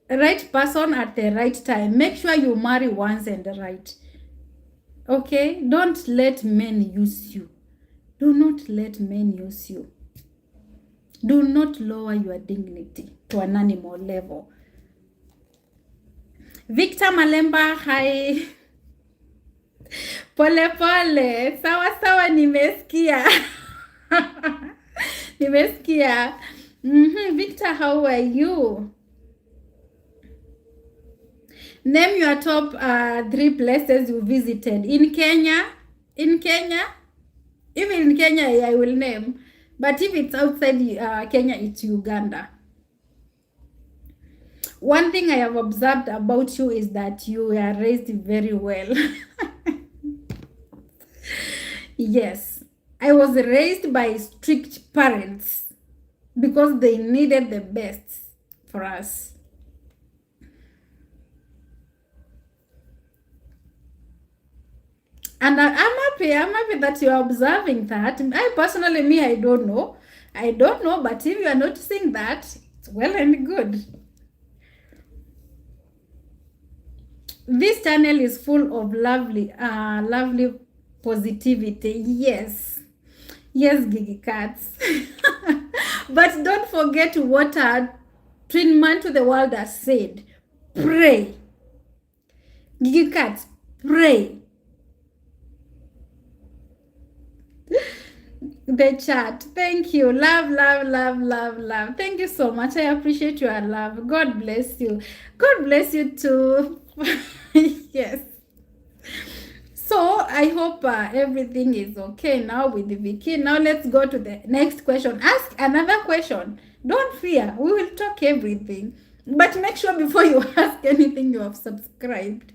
Right person at the right time. Make sure you marry once and right. Okay? Don't let men use you. Do not let men use you. Do not lower your dignity to an animal level. Victor Malemba, hi. Pole pole. Sawa sawa, nimesikia. Nimesikia. Victor, how are you? Name your top 3 places you visited in Kenya. In Kenya, even in Kenya, I will name. But if it's outside Kenya, it's Uganda. One thing I have observed about you is that you were raised very well. Yes, I was raised by strict parents because they needed the best for us. And I'm happy that you are observing that. I personally, I don't know. But if you are noticing that, it's well and good. This channel is full of lovely positivity. Yes, Gigi Cats. But don't forget what our twin man to the world has said. Pray. Gigi Cats, pray. The chat. Thank you. Love. Thank you so much. I appreciate your love. God bless you. God bless you too. Yes. So I hope everything is okay now with the Vicky. Now let's go to the next question. Ask another question. Don't fear. We will talk everything. But make sure before you ask anything, you have subscribed.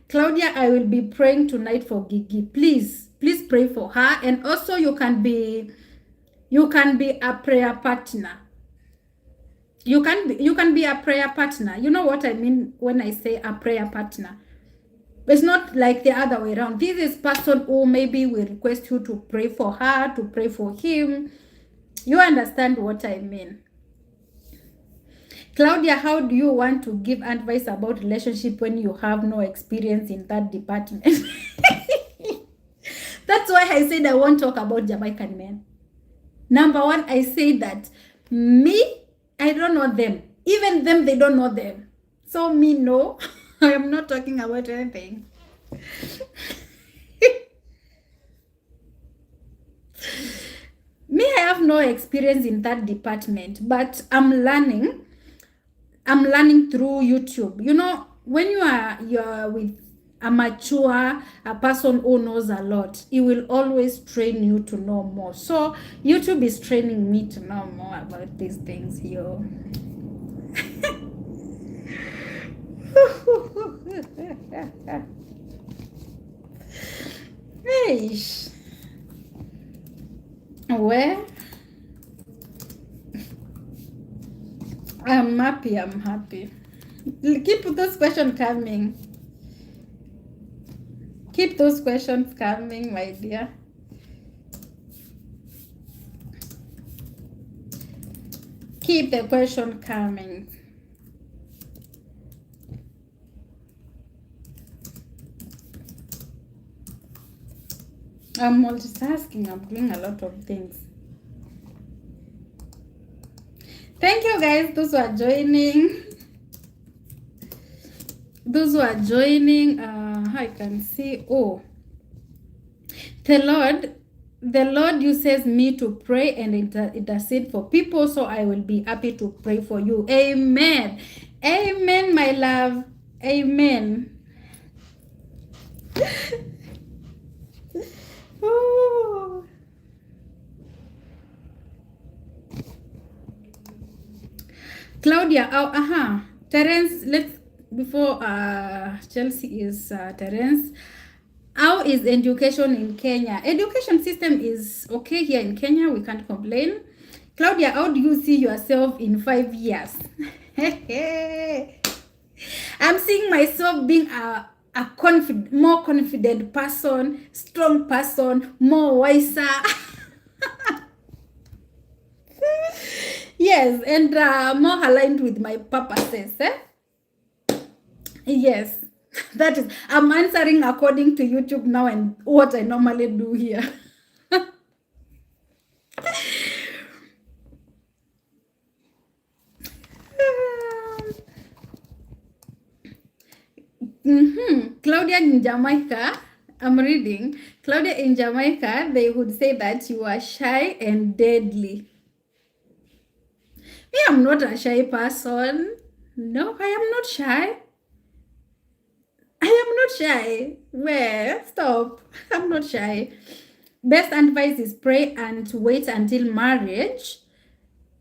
Claudia, I will be praying tonight for Gigi. Please pray for her. And also you can be a prayer partner. You can be a prayer partner. You know what I mean when I say a prayer partner. It's not like the other way around. This is person who maybe will request you to pray for her, to pray for him. You understand what I mean. Claudia, how do you want to give advice about relationship when you have no experience in that department? That's why I said I won't talk about Jamaican men. Number one, I say that I don't know them. Even them, they don't know them. So no, I am not talking about anything. I have no experience in that department, but I'm learning through YouTube. You know, when you're with a person who knows a lot, he will always train you to know more. So YouTube is training me to know more about these things here. Hey, where? I'm happy. Keep those questions coming. Keep those questions coming, my dear. Keep the question coming. I'm multitasking. I'm doing a lot of things. Thank you guys, those who are joining. I can see. Oh, the Lord uses me to pray and intercede for people, so I will be happy to pray for you. Amen. Amen, my love. Amen. Oh. Claudia, Terence, let's before Chelsea is Terence. How is education in Kenya? Education system is okay here in Kenya. We can't complain. Claudia, how do you see yourself in 5 years? I'm seeing myself being a more confident person, strong person, more wiser. Yes, and more aligned with my purposes. Yes, that is. I'm answering according to YouTube now and what I normally do here. Claudia in Jamaica, I'm reading. Claudia in Jamaica, they would say that you are shy and deadly. Me, I'm not a shy person. No, I am not shy. I am not shy. Where? Stop. I'm not shy. Best advice is pray and wait until marriage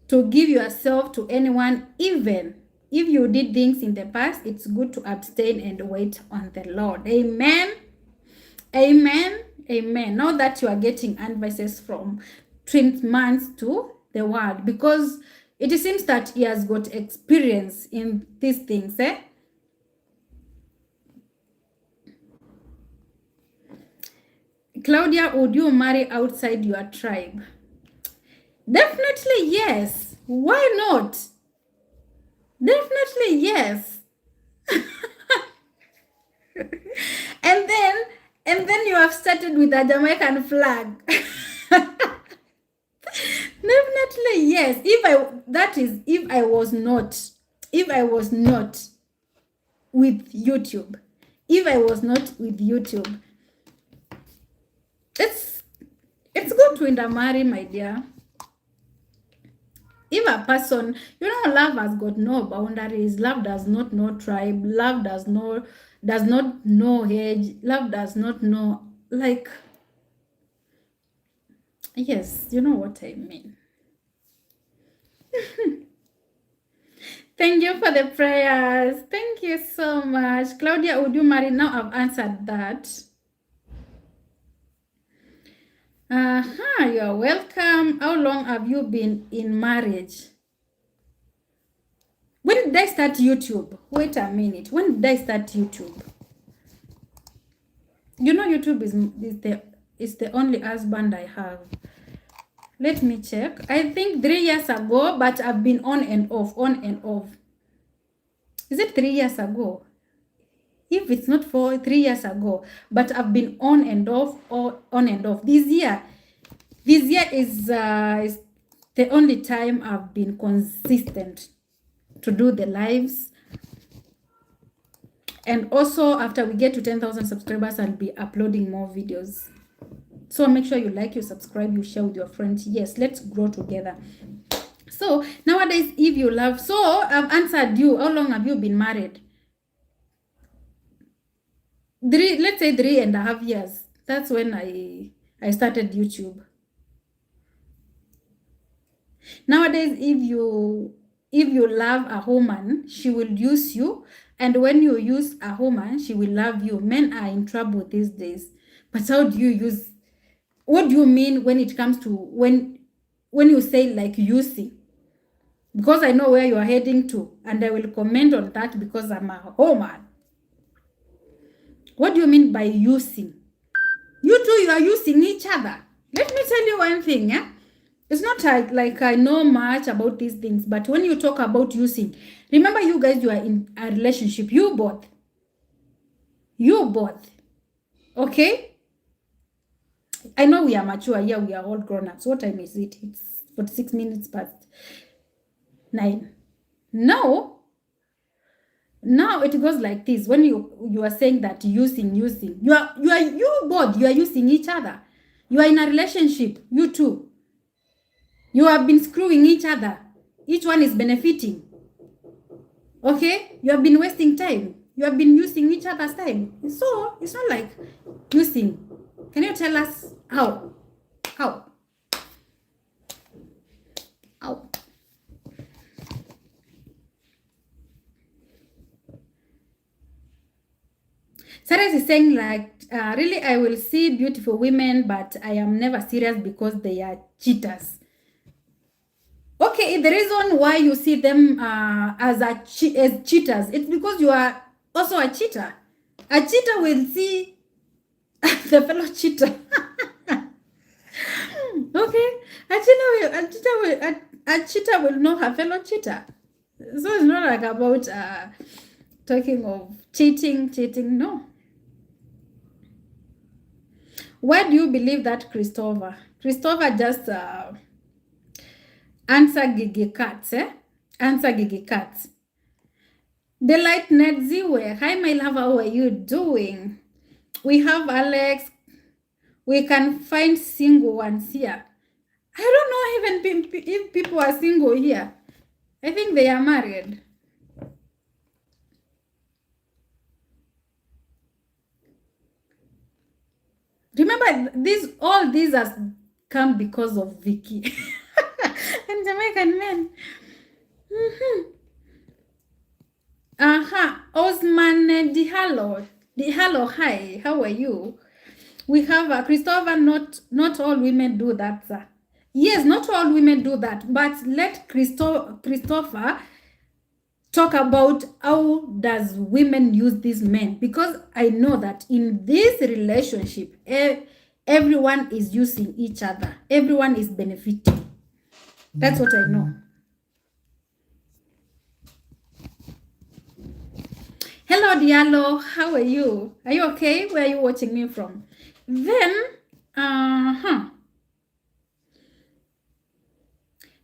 to give yourself to anyone, even if you did things in the past. It's good to abstain and wait on the Lord. Amen. Amen. Amen. Now that you are getting advices from twin months to the world, because it seems that he has got experience in these things. Claudia, would you marry outside your tribe? Definitely yes. Why not? Definitely yes. and then you have started with a Jamaican flag. Definitely yes. If I was not with YouTube. If I was not with YouTube. It's good to intermarry, my dear. If a person, love has got no boundaries. Love does not know tribe. Love does not know age. Love does not know, like, yes, you know what I mean. Thank you for the prayers. Thank you so much. Claudia, would you marry? Now I've answered that. You're welcome. How long have you been in marriage? When did I start YouTube? Wait a minute. When did I start YouTube? YouTube is the only husband I have. Let me check. I think 3 years ago, but I've been on and off, on and off. Is it 3 years ago? If it's not 3 years ago, but I've been on and off, or on and off. This year is the only time I've been consistent to do the lives. And also, after we get to 10,000 subscribers, I'll be uploading more videos. So make sure you like, you subscribe, you share with your friends. Yes, let's grow together. So nowadays, if you love, so I've answered you. How long have you been married? Let's say 3.5 years. That's when I started YouTube. Nowadays, if you love a woman, she will use you, and when you use a woman, she will love you. Men are in trouble these days. But how do you use? What do you mean when it comes to when you say like using? Because I know where you are heading to, and I will comment on that because I'm a woman. What do you mean by using? You two, you are using each other. Let me tell you one thing, yeah? It's not like I know much about these things, but when you talk about using, remember you guys, you are in a relationship. You both. Okay? I know we are mature. Yeah, we are all grown ups. What time is it? It's 46 minutes past 9. Now it goes like this. When you are saying that using, you both, you are using each other. You are in a relationship. You two. You have been screwing each other. Each one is benefiting. Okay? You have been wasting time. You have been using each other's time. So, it's not like using. Can you tell us how? How? is saying like, really, I will see beautiful women, but I am never serious because they are cheaters. Okay, the reason why you see them as cheaters, it's because you are also a cheater. A cheater will see the fellow cheater. Okay, a cheater will know her fellow cheater. So it's not like about talking of cheating. No. Why do you believe that, Christopher? Christopher just answer Gigi Cats, eh? Answer Gigi Cats. Delight Nedziwe. Hi, my love. How are you doing? We have Alex. We can find single ones here. I don't know even if people are single here. I think they are married. Remember, all these has come because of Vicky and Jamaican men. Osman Dihalo. Dihalo, hi. How are you? We have Christopher. Not all women do that, sir. Yes, not all women do that, but let Christopher talk about how does women use these men, because I know that in this relationship, everyone is using each other. Everyone is benefiting. That's what I know. Hello, Diallo. How are you? Are you okay? Where are you watching me from? Then,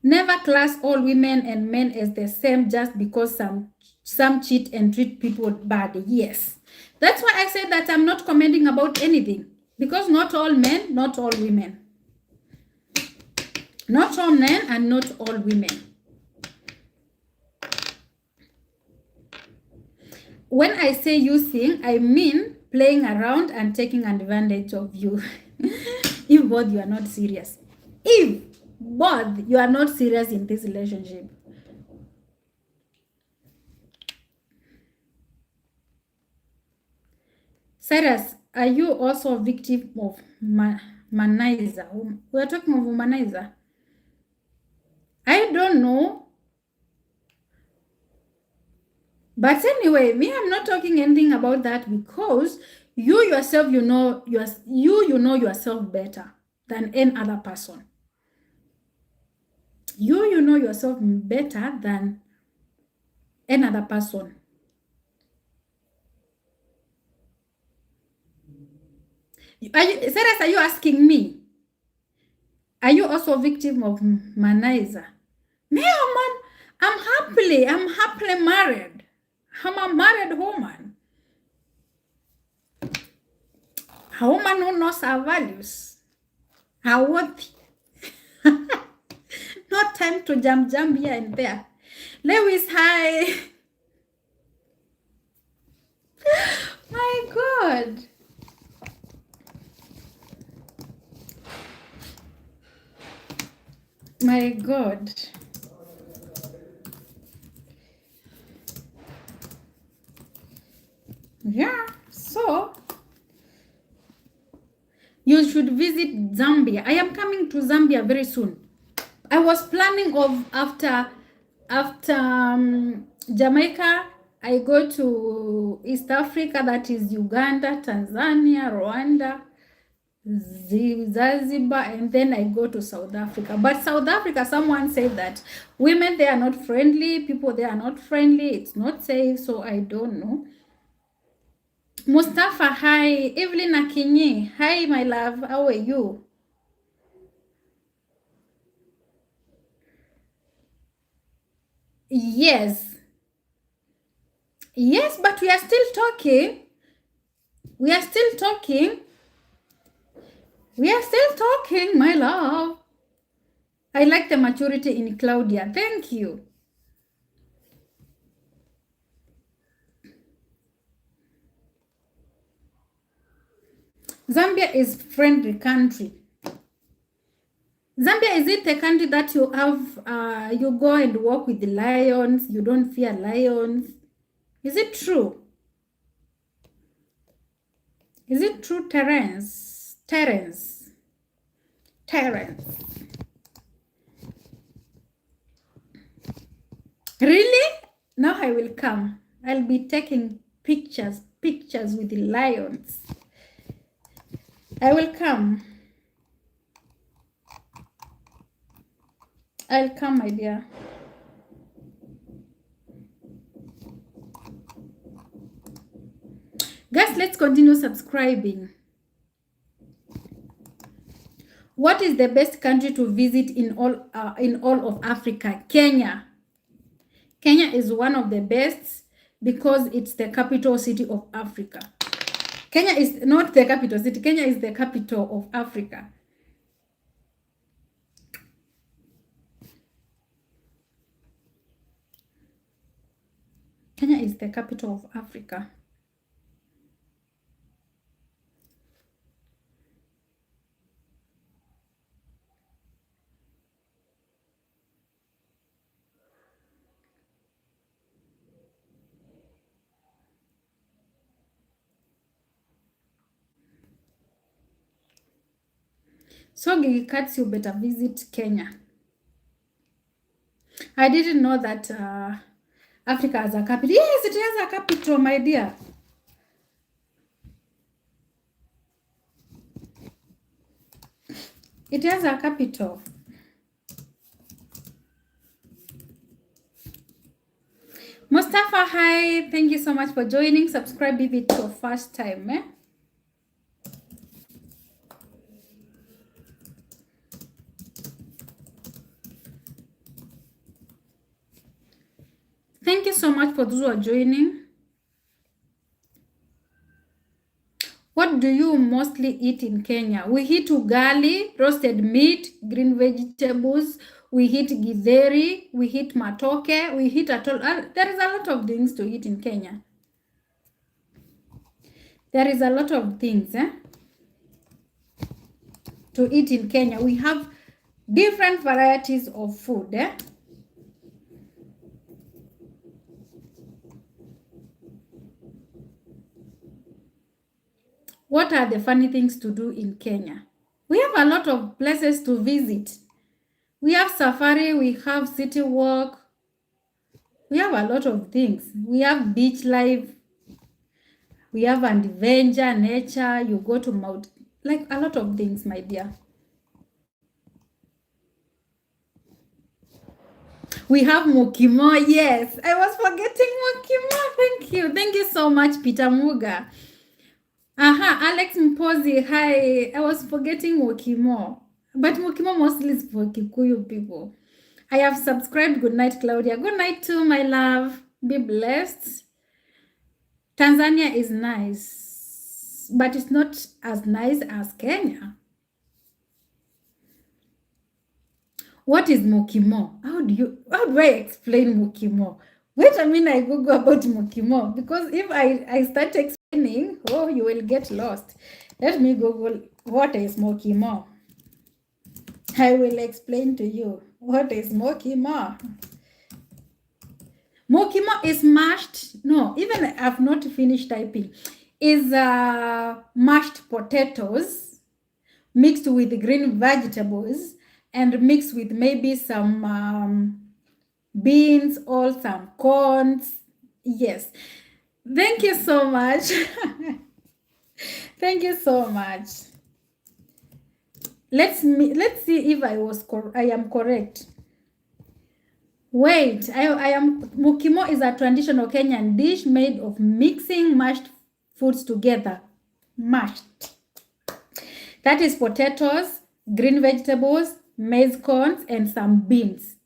never class all women and men as the same just because some cheat and treat people bad. Yes. That's why I said that I'm not commenting about anything. Because not all men, not all women. Not all men and not all women. When I say using, I mean playing around and taking advantage of you. If both you are not serious. If both you are not serious in this relationship. Cyrus, are you also a victim of womanizer? We are talking of womanizer. I don't know. But anyway, me, I'm not talking anything about that because you yourself, you know yourself better than any other person. You know yourself better than another person. Sarah, are you asking me? Are you also a victim of manizer? Me, I'm happily married. I'm a married woman. A woman who knows her values. Her worth. No time to jump here and there. Lewis, hi. My God. My God. Yeah, so you should visit Zambia. I am coming to Zambia very soon. I was planning of after Jamaica, I go to East Africa, that is Uganda, Tanzania, Rwanda, Zanzibar, and then I go to South Africa. But South Africa, someone said that women, they are not friendly, people, they are not friendly, it's not safe, so I don't know. Mustafa, hi. Evelyn Akinyi, hi, my love, how are you? Yes. Yes, but we are still talking. We are still talking. We are still talking, my love. I like the maturity in Claudia. Thank you. Zambia is friendly country. Zambia, is it a country that you have, you go and walk with the lions, you don't fear lions? Is it true? Is it true, Terence? Terence. Terence. Really? Now I will come. I'll be taking pictures with the lions. I will come. I'll come, my dear. Guys, let's continue subscribing. What is the best country to visit in all of Africa? Kenya. Kenya is one of the best because it's the capital city of Africa. Kenya is not the capital city. Kenya is the capital of Africa. Kenya is the capital of Africa. So Gigi Cats, you better visit Kenya. I didn't know that Africa has a capital. Yes, it has a capital, my dear. It has a capital. Mustafa, hi. Thank you so much for joining. Subscribe if it's your first time. Thank you so much for those who are joining. What do you mostly eat in Kenya? We eat ugali, roasted meat, green vegetables. We eat githeri. We eat matoke. We eat atol. There is a lot of things to eat in Kenya. There is a lot of things to eat in Kenya. We have different varieties of food. What are the funny things to do in Kenya? We have a lot of places to visit. We have safari, we have city walk. We have a lot of things. We have beach life. We have adventure, nature. You go to Mount, like a lot of things, my dear. We have Mokimo. Yes, I was forgetting Mokimo. Thank you. Thank you so much, Peter Muga. Alex Mpozi. Hi. I was forgetting Mokimo. But Mokimo mostly is for Kikuyu people. I have subscribed. Good night, Claudia. Good night too, my love. Be blessed. Tanzania is nice, but it's not as nice as Kenya. What is Mokimo? How do I explain Mokimo? Wait a minute, I Google about Mokimo, because if I start explaining, oh, you will get lost. Let me Google what is Mokimo. I will explain to you what is Mokimo. Mokimo is mashed, no, even I've not finished typing, is mashed potatoes mixed with green vegetables and mixed with maybe some beans or some corns. Yes. Thank you so much. Thank you so much. Let's see if I am correct. Wait, I am. Mukimo is a traditional Kenyan dish made of mixing mashed foods together. Mashed. That is potatoes, green vegetables, maize corns, and some beans.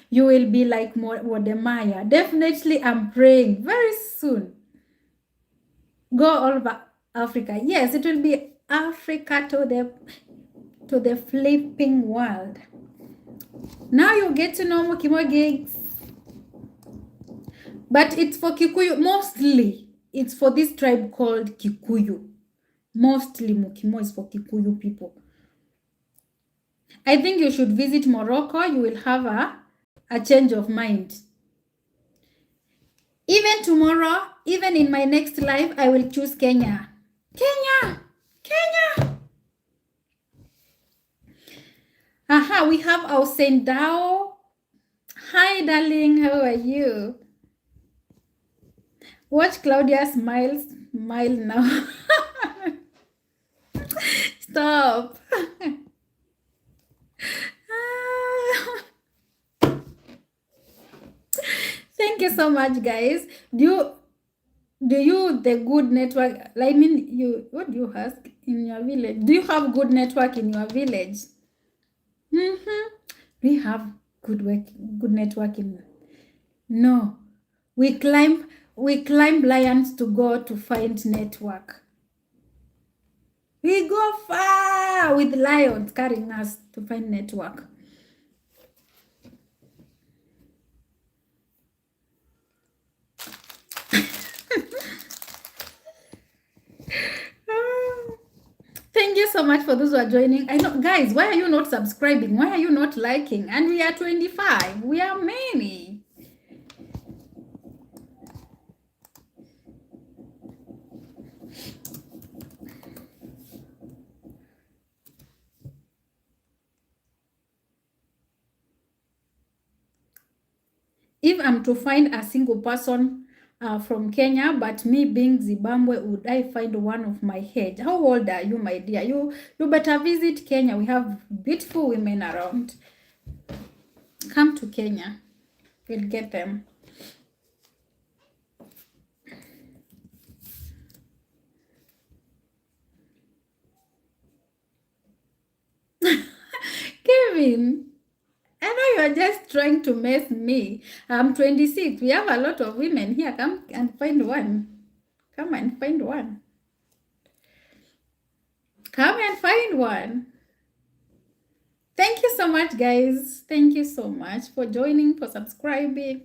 You will be like Wodemaya. Definitely, I'm praying very soon. Go all over Africa. Yes, it will be Africa to the flipping world. Now you get to know Mukimo gigs. But it's for Kikuyu. Mostly, it's for this tribe called Kikuyu. Mostly Mukimo is for Kikuyu people. I think you should visit Morocco. You will have a change of mind. Even tomorrow, even in my next life, I will choose Kenya. Kenya! Kenya! Aha, we have our Sendao. Hi, darling. How are you? Watch Claudia smile now. Stop. Thank you so much, guys. Do you the good network? I mean, you what do you ask in your village? Do you have good network in your village? Mm-hmm. We have good network in. No, we climb lions to go to find network. We go far with lions carrying us to find network. Thank you so much for those who are joining. I know, guys, why are you not subscribing? Why are you not liking? And we are 25. We are many. If I'm to find a single person from Kenya, but me being Zimbabwe, would I find one of my age? How old are you, my dear? You better visit Kenya. We have beautiful women around. Come to Kenya. We'll get them. Kevin, I know you are just trying to mess me. I'm 26. We have a lot of women here. Come and find one. Come and find one. Come and find one. Thank you so much, guys. Thank you so much for joining, for subscribing.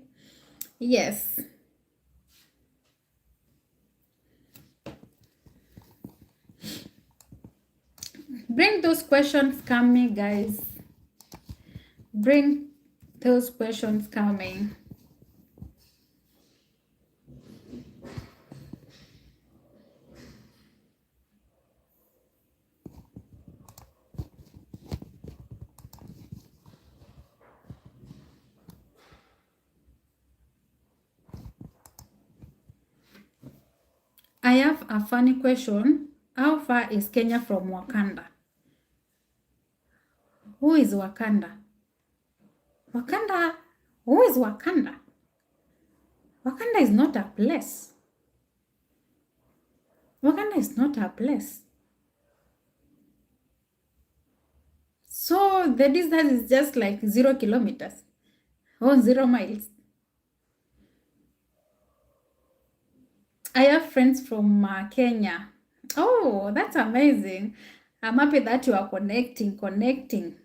Yes. Bring those questions coming, guys. Bring those questions coming. I have a funny question. How far is Kenya from Wakanda? Who is Wakanda? Wakanda? Who is Wakanda? Wakanda is not a place. Wakanda is not a place. So the distance is just like 0 kilometers or 0 miles. I have friends from Kenya. Oh, that's amazing. I'm happy that you are connecting.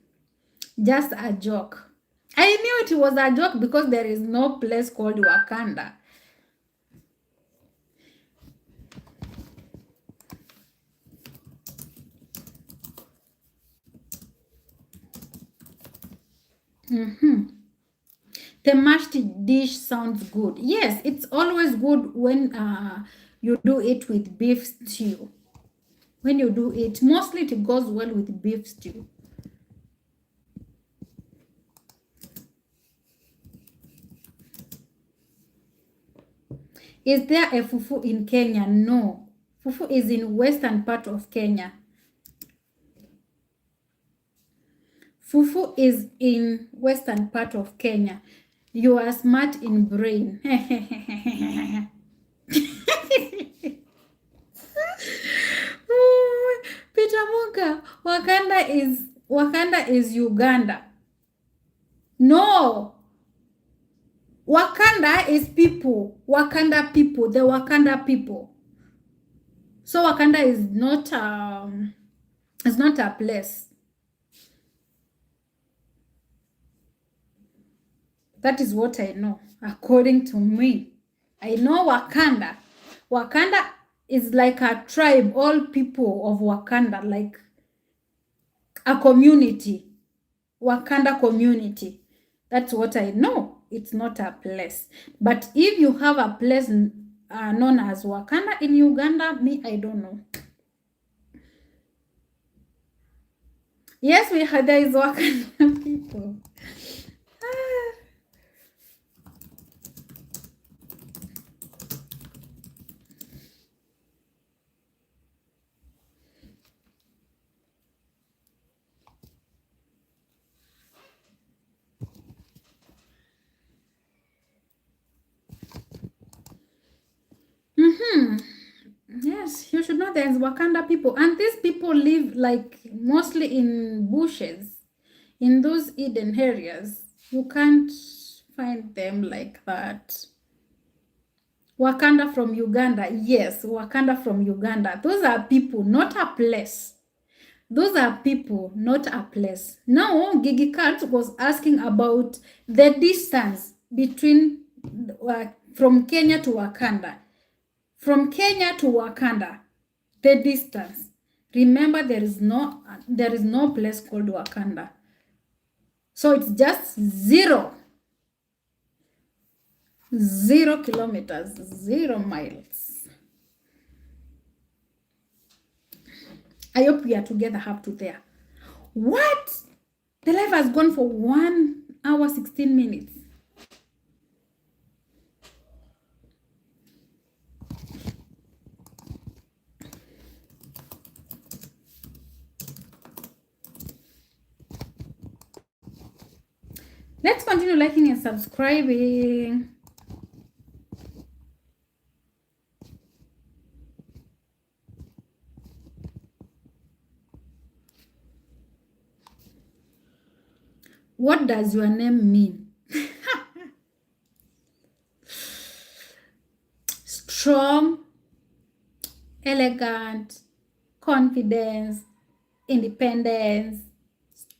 Just a joke. I knew it was a joke because there is no place called Wakanda. The mashed dish sounds good. Yes, it's always good when you do it with beef stew. When you do it, mostly it goes well with beef stew. Is there a fufu in Kenya? No. Fufu is in western part of Kenya. Fufu is in western part of Kenya. You are smart in brain. Peter Muka, Wakanda is Uganda. No. Wakanda is people. Wakanda people. The Wakanda people. So Wakanda is not a place. That is what I know, according to me. I know Wakanda. Wakanda is like a tribe, all people of Wakanda, like a community. Wakanda community. That's what I know. It's not a place. But if you have a place known as Wakanda in Uganda? Me, I don't know. Yes, there is Wakanda people. Yes, you should know there's Wakanda people, and these people live like mostly in bushes, in those hidden areas. You can't find them like that. Wakanda from Uganda, yes, Wakanda from Uganda. Those are people, not a place. Those are people, not a place. Now, Gigi Cat was asking about the distance between from Kenya to Wakanda. From Kenya to Wakanda, the distance. Remember, there is no place called Wakanda. So it's just 0 kilometers, 0 miles. I hope we are together up to there. What? The live has gone for 1 hour 16 minutes. Let's continue liking and subscribing. What does your name mean? Strong, elegant, confidence, independence,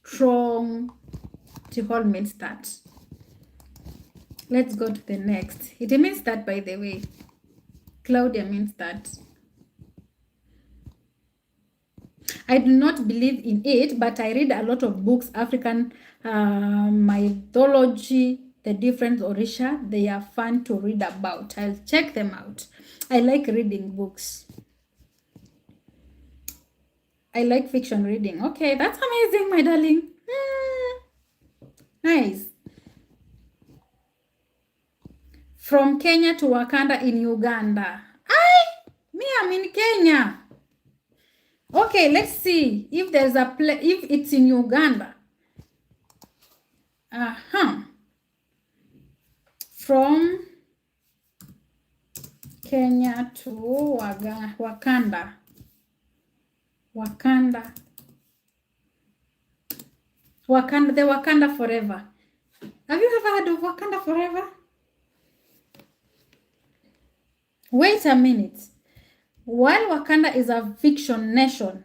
strong. It all means that. Let's go to the next. It means that, by the way. Claudia means that. I do not believe in it, but I read a lot of books, African mythology, the different Orisha. They are fun to read about. I'll check them out. I like reading books. I like fiction reading. Okay, that's amazing, my darling. Nice. From Kenya to Wakanda in Uganda. I'm in Kenya. Okay, let's see if there's a place, if it's in Uganda. From Kenya to Wakanda. Wakanda, the Wakanda Forever. Have you ever heard of Wakanda Forever? Wait a minute. While Wakanda is a fiction nation,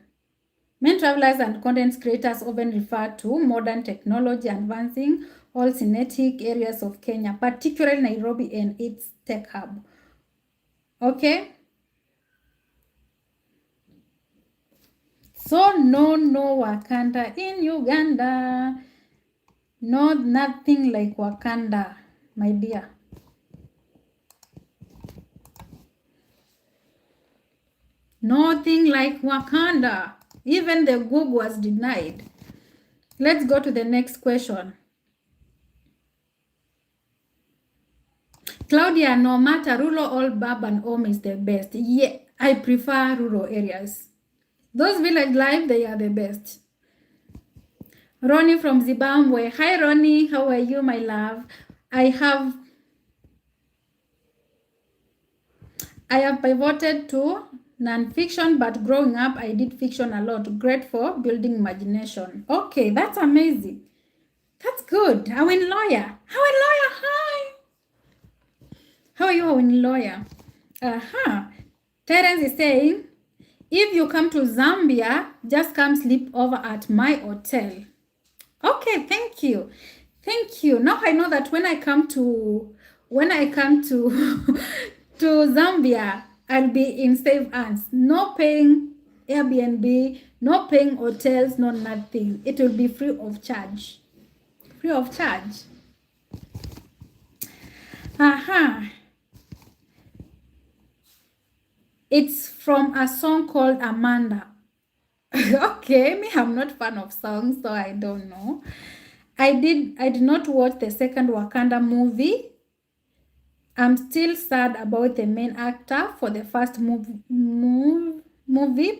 many travelers and content creators often refer to modern technology advancing all scenic areas of Kenya, particularly Nairobi and its tech hub. Okay? So no Wakanda in Uganda. No, nothing like Wakanda, my dear. Nothing like Wakanda. Even the Google was denied. Let's go to the next question. Claudia, no matter rural or urban home is the best. Yeah, I prefer rural areas. Those village life, they are the best. Ronnie from Zimbabwe. Hi, Ronnie. How are you, my love? I have pivoted to non-fiction, but growing up, I did fiction a lot. Great for building imagination. Okay, that's amazing. That's good. Howin Lawyer. Howin Lawyer, hi. How are you, Howin Lawyer? Terence is saying, if you come to Zambia, just come sleep over at my hotel. Okay, thank you. Thank you. Now I know that when I come to to Zambia, I'll be in safe hands. No paying Airbnb, no paying hotels, no nothing. It will be free of charge. Free of charge. It's from a song called Amanda. Okay, me, I'm not fan of songs, so I don't know. I did not watch the second Wakanda movie. I'm still sad about the main actor for the first movie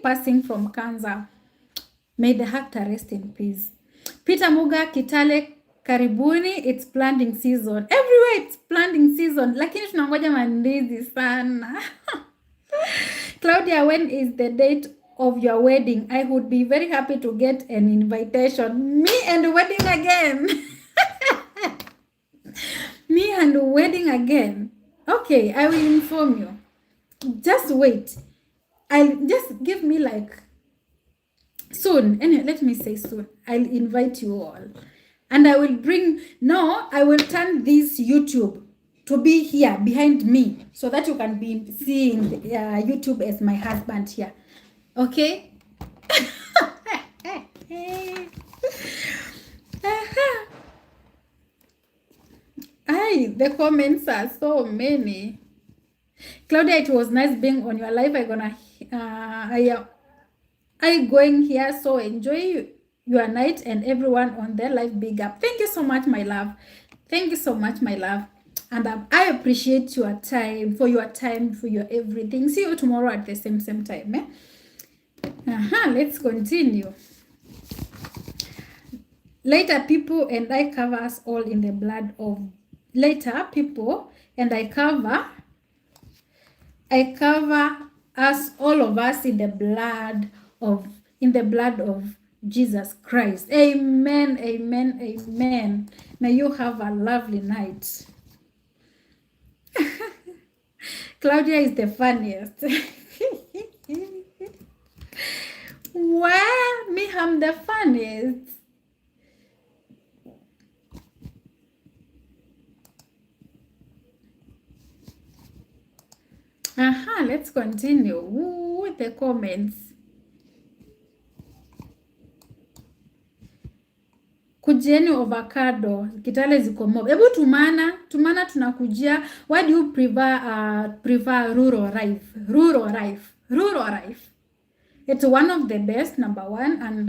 passing from cancer. May the actor rest in peace. Peter Muga, Kitale, karibuni, it's planting season. Everywhere it's planting season. Lakini tunangoja mandizi sana. Claudia, when is the date of your wedding? I would be very happy to get an invitation. Me and wedding again. Me and wedding again. Okay, I will inform you. Just wait. I'll just give me like soon. Anyway, let me say soon. I'll invite you all. And I will I will turn this YouTube to be here behind me so that you can be seeing YouTube as my husband here. Okay? The comments are so many. Claudia, it was nice being on your live. I going here, so enjoy your night, and everyone on their live, big up. Thank you so much, my love. Thank you so much, my love. And I appreciate your time, for your everything. See you tomorrow at the same time. Let's continue. Later, people and I cover us all in the blood of... Later, people and I cover us, all of us, in the blood of Jesus Christ. Amen, amen, amen. May you have a lovely night. Claudia is the funniest. Well, me, I'm the funniest. Let's continue with the comments. Kujeni avocado, Kitale ziko mob. Ebu tumana tunakujia. Why do you prefer rural life? It's one of the best, number one. And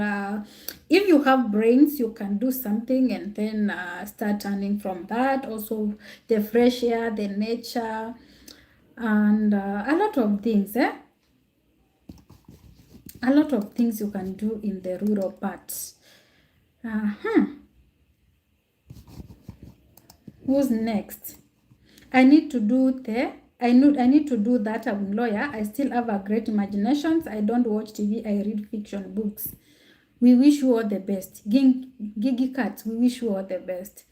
if you have brains, you can do something and then start turning from that. Also, the fresh air, the nature, and a lot of things. A lot of things you can do in the rural parts. Who's next? I need to do that. I'm a lawyer. I still have a great imagination. I don't watch TV. I read fiction books. We wish you all the best. Gigi Cat, we wish you all the best.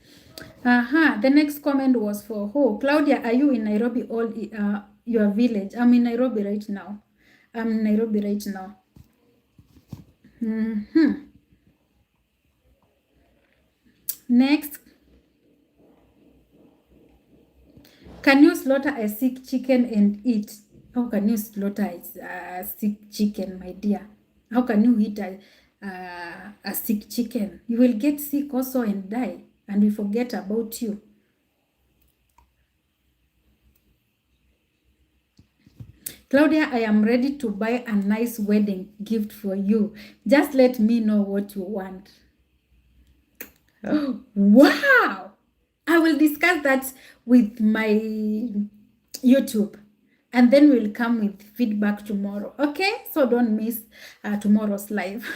The next comment was for who? Claudia, are you in Nairobi or your village? I'm in Nairobi right now. Next. Can you slaughter a sick chicken and eat? How can you slaughter a sick chicken, my dear? How can you eat a sick chicken? You will get sick also and die, and we forget about you. Claudia, I am ready to buy a nice wedding gift for you. Just let me know what you want. Wow! I will discuss that with my YouTube, and then we'll come with feedback tomorrow. Okay? So don't miss tomorrow's live.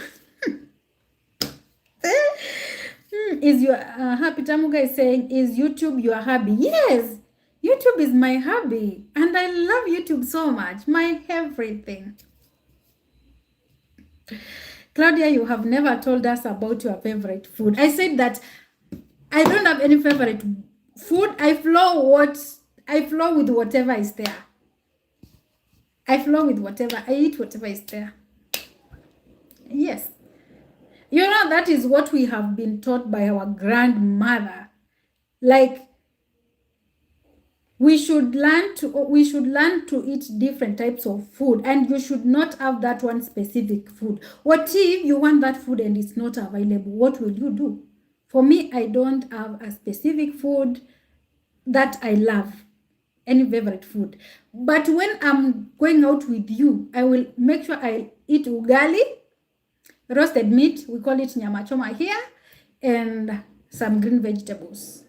Is your Happy Tamuga is saying, is YouTube your hobby? Yes, YouTube is my hobby, and I love YouTube so much. My everything. Claudia, you have never told us about your favorite food. I said that I don't have any favorite food. I flow with whatever is there. I eat whatever is there. Yes. You know, that is what we have been taught by our grandmother. Like, we should learn to eat different types of food, and you should not have that one specific food. What if you want that food and it's not available? What will you do? For me, I don't have a specific food that I love. any favorite food. But when I'm going out with you, I will make sure I eat ugali, roasted meat, we call it nyama choma here, and some green vegetables.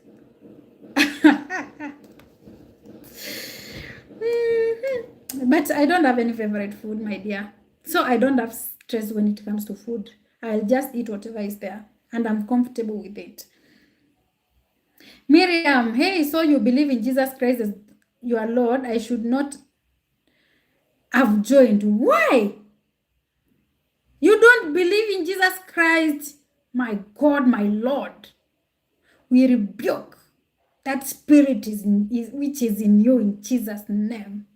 But I don't have any favorite food, my dear. So I don't have stress when it comes to food. I'll just eat whatever is there, and I'm comfortable with it. Miriam, hey, so you believe in Jesus Christ as your Lord? I should not have joined. Why? You don't believe in Jesus Christ, my God, my Lord. We rebuke that spirit which is in you in Jesus' name.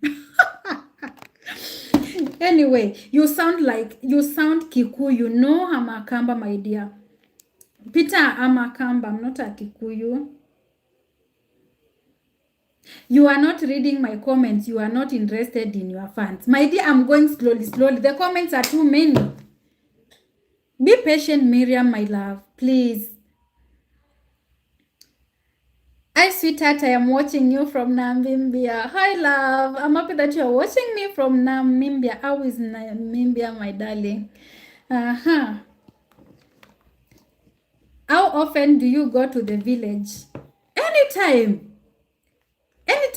Anyway, you sound Kikuyu. No, I'm a Kamba, my dear. Peter, I'm a Kamba. I'm not a Kikuyu. You are not reading my comments. You are not interested in your fans. My dear, I'm going slowly. The comments are too many. Be patient, Miriam, my love. Please. Hi, sweetheart. I am watching you from Namibia. Hi, love. I'm happy that you are watching me from Namibia. How is Namibia, my darling? How often do you go to the village? Anytime.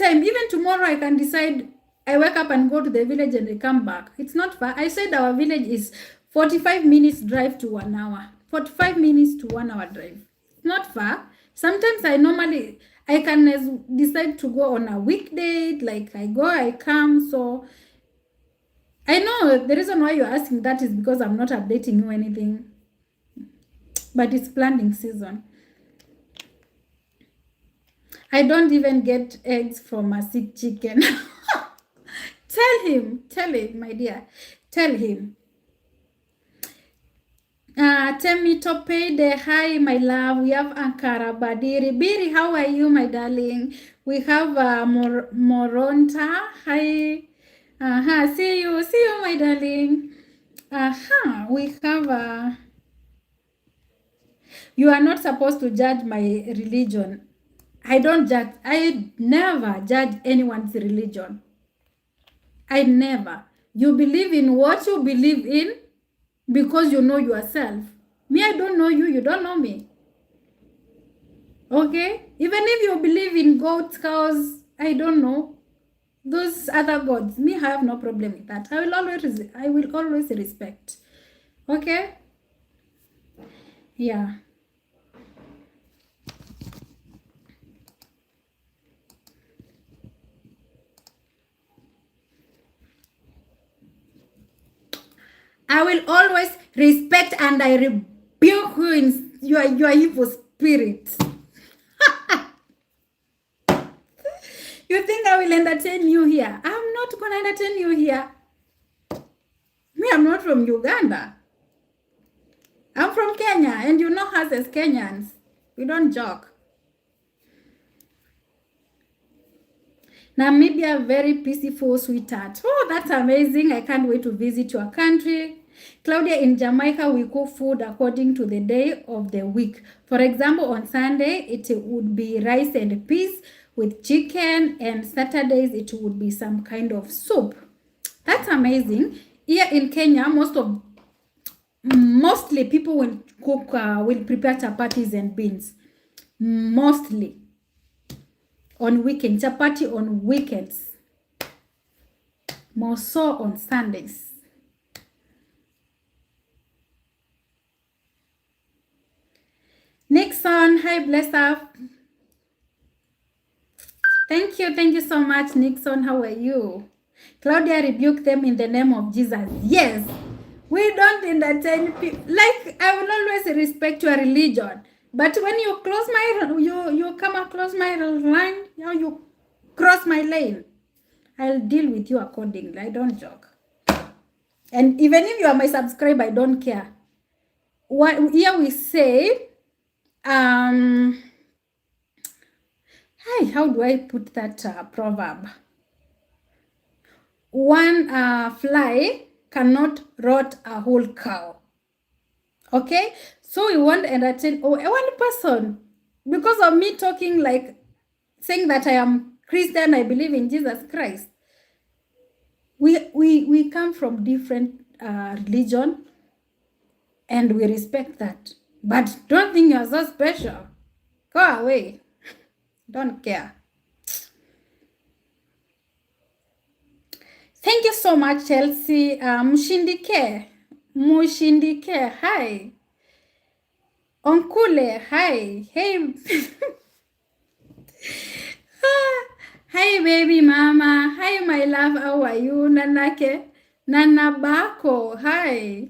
Even tomorrow I can decide I wake up and go to the village and I come back. It's not far. I said our village is 45 minutes drive to 1 hour. 45 minutes to 1 hour drive. It's not far. Sometimes I can decide to go on a weekday, like I go, I come. So I know the reason why you're asking that is because I'm not updating you anything. But it's planting season. I don't even get eggs from a sick chicken. Tell him, my dear. Tell him. Temi Topede, hi, my love. We have Ankara Badiri. Biri, how are you, my darling? We have Moronta. Hi. See you, my darling. We have you are not supposed to judge my religion. I don't judge. I never judge anyone's religion. I never. You believe in what you believe in because you know yourself. Me, I don't know you. You don't know me. Okay? Even if you believe in goats, cows, I don't know. Those other gods. Me, I have no problem with that. I will always respect. Okay? Yeah. I will always respect and I rebuke you in your evil spirit. You think I will entertain you here? I'm not going to entertain you here. Me, I'm not from Uganda. I'm from Kenya, and you know us as Kenyans. We don't joke. Namibia, very peaceful, sweetheart. Oh, that's amazing. I can't wait to visit your country. Claudia, in Jamaica, we cook food according to the day of the week. For example, on Sunday, it would be rice and peas with chicken, and Saturdays, it would be some kind of soup. That's amazing. Here in Kenya, mostly people will cook, will prepare chapatis and beans. Mostly. On weekends, chapati on weekends. More so on Sundays. Nixon, hi, bless up. Thank you so much, Nixon. How are you? Claudia, rebuke them in the name of Jesus. Yes, we don't entertain people. Like, I will always respect your religion. But when you you come across my line, you cross my lane, I'll deal with you accordingly. I don't joke. And even if you are my subscriber, I don't care. Here we say, hey, how do I put that proverb? One fly cannot rot a whole cow. Okay? So we won't entertain one person because of me talking, like saying that I am Christian, I believe in Jesus Christ. We come from different religion, and we respect that. But don't think you're so special. Go away. Don't care. Thank you so much, Chelsea. Mushindike. Hi. Onkule. Hi. Hey. Hi, baby mama. Hi, my love. How are you? Nanake. Nanabako. Hi.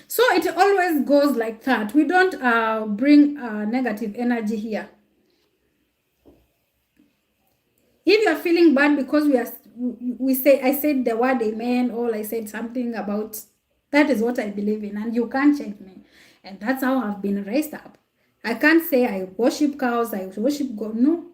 So it always goes like that. We don't bring negative energy here. If you are feeling bad because I said the word amen, or I said something about, that is what I believe in, and you can't change me. And that's how I've been raised up. I can't say I worship cows, I worship God. No.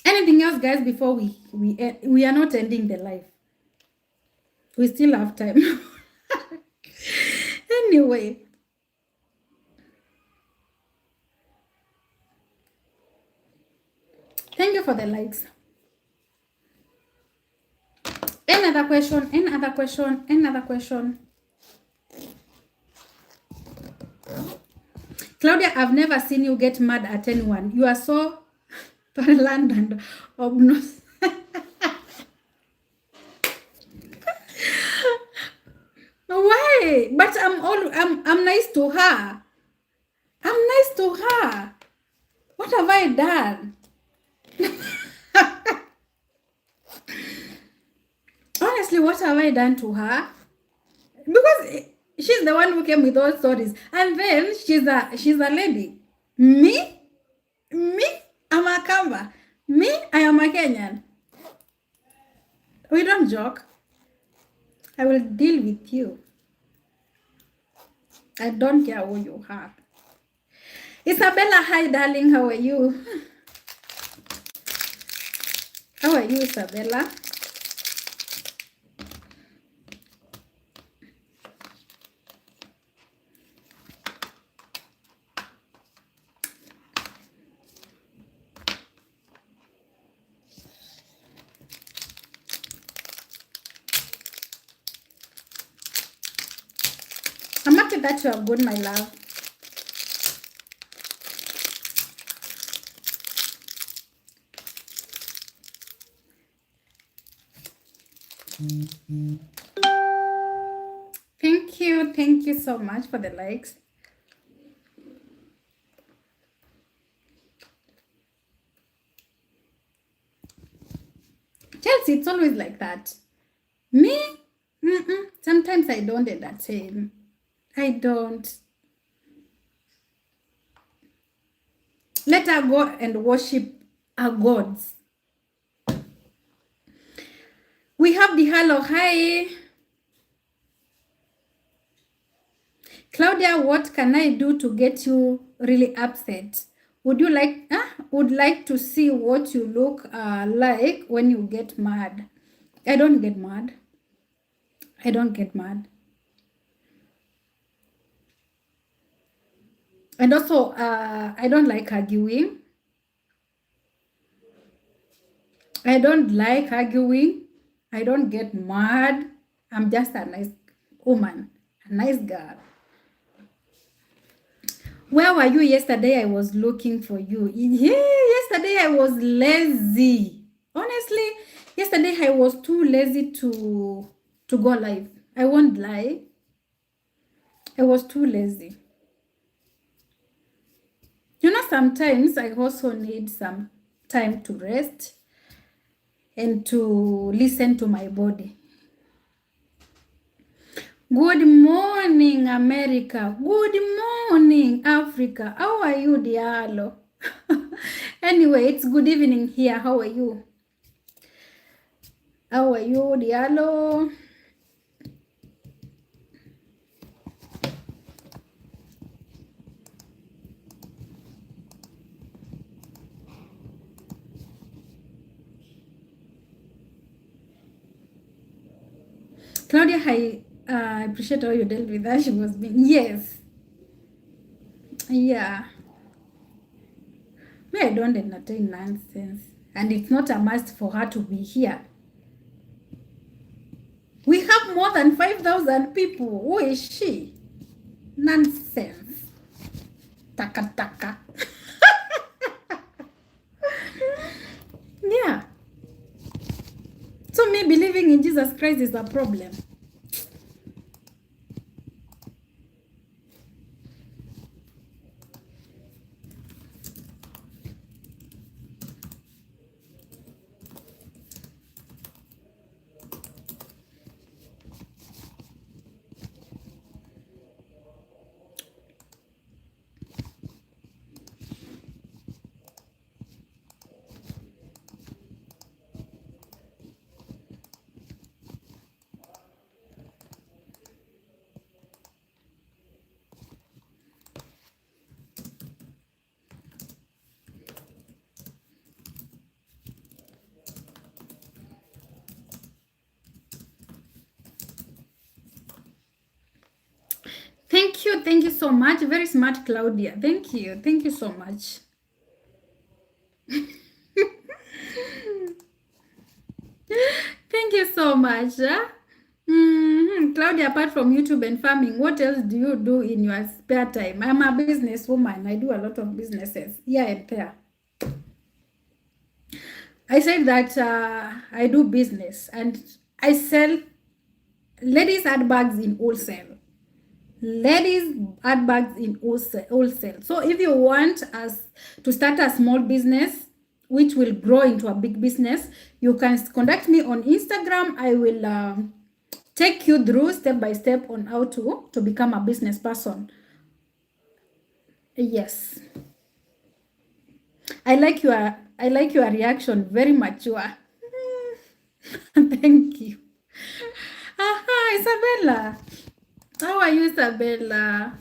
Anything else, guys, before we are not ending the life. We still have time. Anyway. Thank you for the likes. Another question, another question, another question. Claudia, I've never seen you get mad at anyone. You are so parlant and obnoxious. Why? But I'm nice to her. I'm nice to her. What have I done? Honestly, what have I done to her? Because she's the one who came with all stories, and then she's a lady. Me, I'm a Kamba. Me, I am a Kenyan. We don't joke. I will deal with you. I don't care who you are. Isabella, hi darling, how are you? How are you, Isabella? I'm happy that you are good, my love. Thank you so much for the likes. Chelsea, it's always like that. Me? Sometimes I don't entertain. I don't. Let her go and worship our gods. We have the hello. Hi. Claudia, what can I do to get you really upset? Would like to see what you look like when you get mad? I don't get mad. I don't get mad. And also, I don't like arguing. I don't like arguing. I don't get mad. I'm just a nice woman, a nice girl. Where were you yesterday? I was looking for you. Yeah, yesterday I was lazy. Honestly, yesterday I was too lazy to go live. I won't lie. I was too lazy. You know, sometimes I also need some time to rest and to listen to my body. Good morning, America. Good morning, Africa. How are you, Diallo? Anyway, it's good evening here. How are you? How are you, Diallo? Claudia, I appreciate how you dealt with her. She was being, yes, yeah. Me, I don't entertain nonsense. And it's not a must for her to be here. We have more than 5,000 people. Who is she? Nonsense. Taka taka. Yeah. So me believing in Jesus Christ is a problem. Thank you so much. Very smart, Claudia. Thank you so much. Thank you so much. Claudia, apart from YouTube and farming, what else do you do in your spare time? I'm a businesswoman. I do a lot of businesses here and there. I said that I do business and I sell ladies handbags in wholesale. Ladies handbags in wholesale. So if you want us to start a small business which will grow into a big business, you can contact me on Instagram. I will take you through step by step on how to become a business person. Yes. I like your reaction. Very mature. Thank you. Aha, Isabella. How are you, Isabella?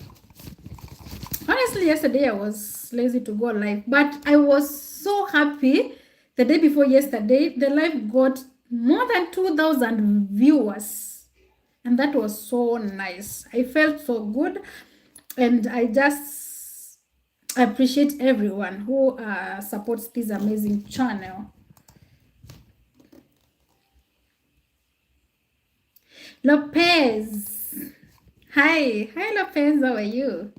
Honestly, yesterday I was lazy to go live, but I was so happy. The day before yesterday, the live got more than 2,000 viewers, and that was so nice. I felt so good, and I just appreciate everyone who supports this amazing channel. Lopez. Hi, Lopez, how are you?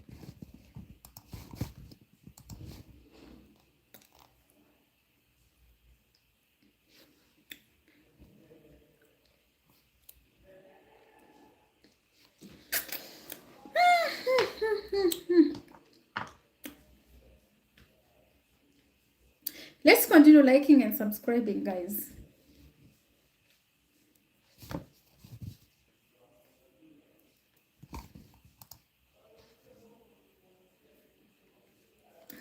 Let's continue liking and subscribing, guys.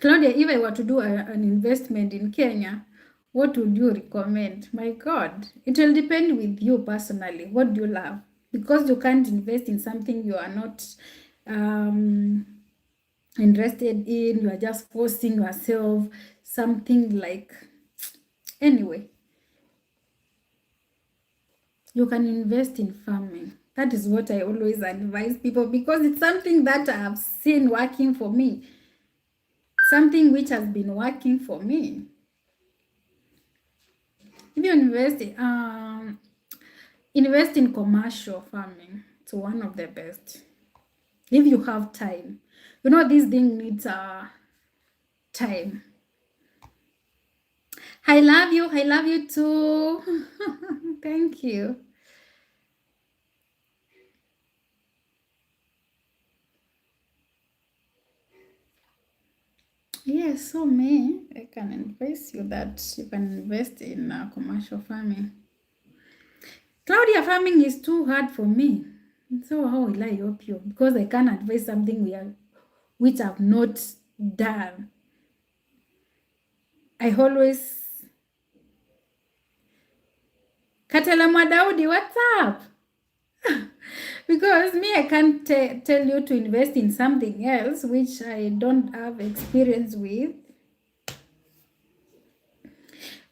Claudia, if I were to do an investment in Kenya, what would you recommend? My God, it will depend with you personally. What do you love? Because you can't invest in something you are not um, interested in. You are just forcing yourself. Something like, anyway, you can invest in farming. That is what I always advise people because it's something that I have seen working for me. Something which has been working for me. If you invest in commercial farming. It's one of the best. If you have time. You know, this thing needs time. I love you. I love you too. Thank you. Yes, so me, I can advise you that you can invest in commercial farming. Claudia, farming is too hard for me. So how will I help you? Because I can't advise something which I've not done. I always Katela Madaudi, what's up? Because me, I can't tell you to invest in something else which I don't have experience with.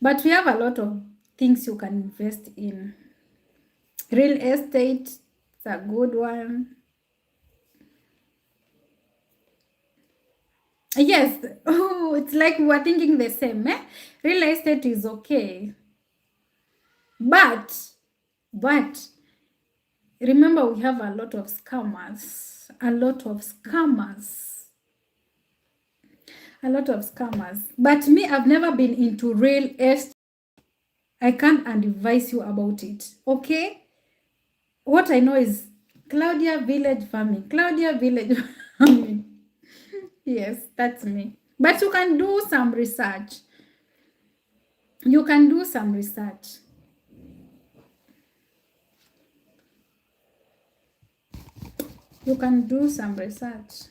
But we have a lot of things you can invest in. Real estate, a good one. Yes. Oh, it's like we're thinking the same. Eh? Real estate is okay. But remember, we have a lot of scammers. A lot of scammers. A lot of scammers. But me, I've never been into real estate. I can't advise you about it. Okay? What I know is Claudia Village Farming. Claudia Village Farming. Yes, that's me. But you can do some research. You can do some research. You can do some research.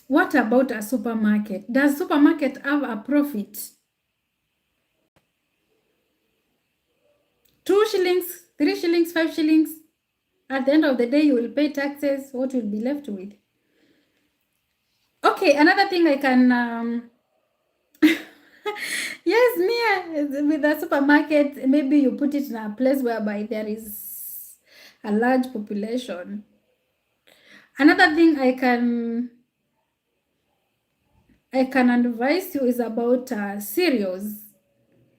What about a supermarket? Does supermarket have a profit? 2 shillings, 3 shillings, 5 shillings. At the end of the day, you will pay taxes. What will be left with? Okay, another thing I can yes, me with the supermarket, maybe you put it in a place whereby there is a large population. Another thing I can advise you is about cereals.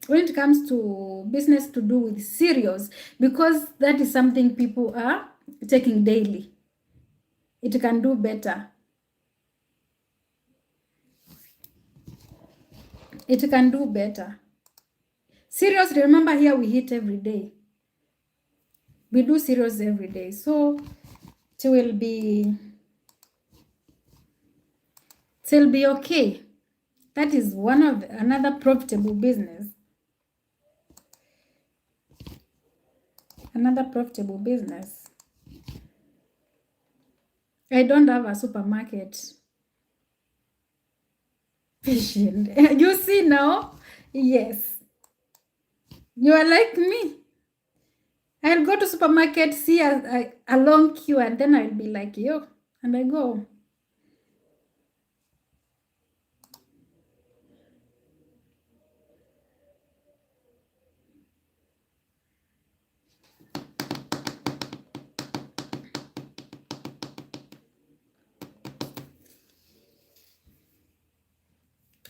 When it comes to business to do with cereals, because that is something people are taking daily. It can do better. It can do better. Cereals, remember here we eat every day. We do cereals every day. So it will be okay. That is one of another profitable business. Another profitable business. I don't have a supermarket. Patient. You see now? Yes. You are like me. I'll go to supermarket, see a long queue, and then I'll be like, yo, and I go.